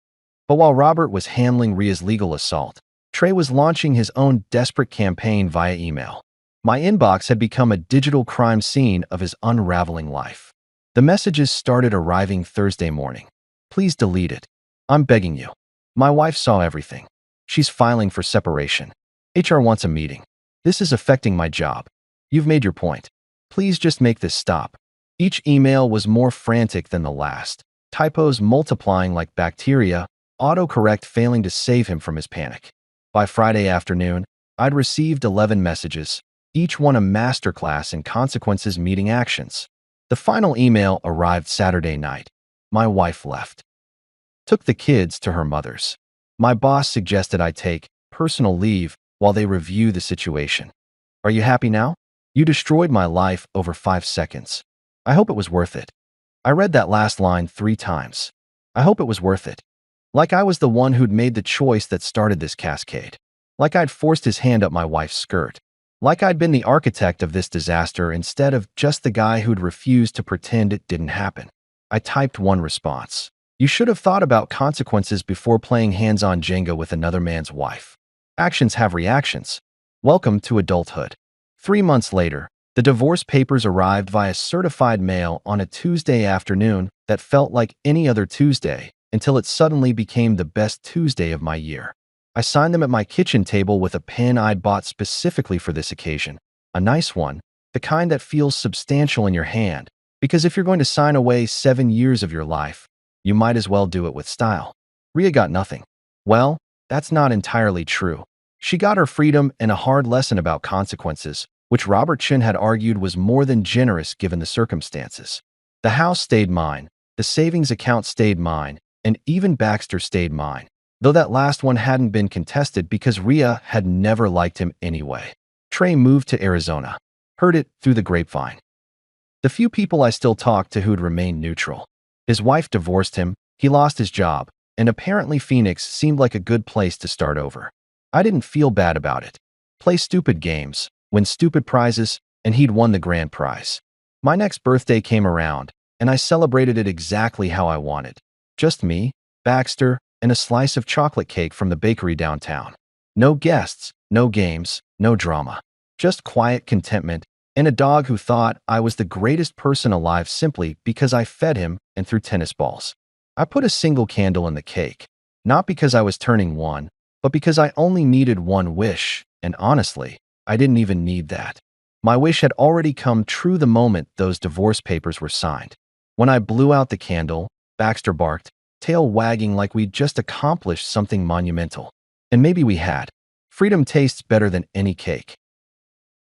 But while Robert was handling Ria's legal assault, Trey was launching his own desperate campaign via email. My inbox had become a digital crime scene of his unraveling life. The messages started arriving Thursday morning. "Please delete it. I'm begging you. My wife saw everything. She's filing for separation. HR wants a meeting. This is affecting my job. You've made your point. Please just make this stop." Each email was more frantic than the last, typos multiplying like bacteria, autocorrect failing to save him from his panic. By Friday afternoon, I'd received 11 messages, each one a masterclass in consequences meeting actions. The final email arrived Saturday night. My wife left. Took the kids to her mother's. My boss suggested I take personal leave while they review the situation. Are you happy now? You destroyed my life over 5 seconds. I hope it was worth it. I read that last line 3 times. I hope it was worth it. Like I was the one who'd made the choice that started this cascade. Like I'd forced his hand up my wife's skirt. Like I'd been the architect of this disaster instead of just the guy who'd refused to pretend it didn't happen. I typed one response. You should have thought about consequences before playing hands-on Jenga with another man's wife. Actions have reactions. Welcome to adulthood. 3 months later, the divorce papers arrived via certified mail on a Tuesday afternoon that felt like any other Tuesday until it suddenly became the best Tuesday of my year. I signed them at my kitchen table with a pen I'd bought specifically for this occasion. A nice one, the kind that feels substantial in your hand, because if you're going to sign away 7 years of your life, you might as well do it with style. Ria got nothing. Well, that's not entirely true. She got her freedom and a hard lesson about consequences, which Robert Chin had argued was more than generous given the circumstances. The house stayed mine, the savings account stayed mine, and even Baxter stayed mine, though that last one hadn't been contested because Ria had never liked him anyway. Trey moved to Arizona. Heard it through the grapevine. The few people I still talked to who'd remained neutral. His wife divorced him, he lost his job, and apparently Phoenix seemed like a good place to start over. I didn't feel bad about it. Play stupid games, win stupid prizes, and he'd won the grand prize. My next birthday came around, and I celebrated it exactly how I wanted. Just me, Baxter, and a slice of chocolate cake from the bakery downtown. No guests, no games, no drama. Just quiet contentment and a dog who thought I was the greatest person alive simply because I fed him and threw tennis balls. I put a single candle in the cake, not because I was turning one, but because I only needed one wish, and honestly, I didn't even need that. My wish had already come true the moment those divorce papers were signed. When I blew out the candle, Baxter barked, tail wagging like we'd just accomplished something monumental. And maybe we had. Freedom tastes better than any cake.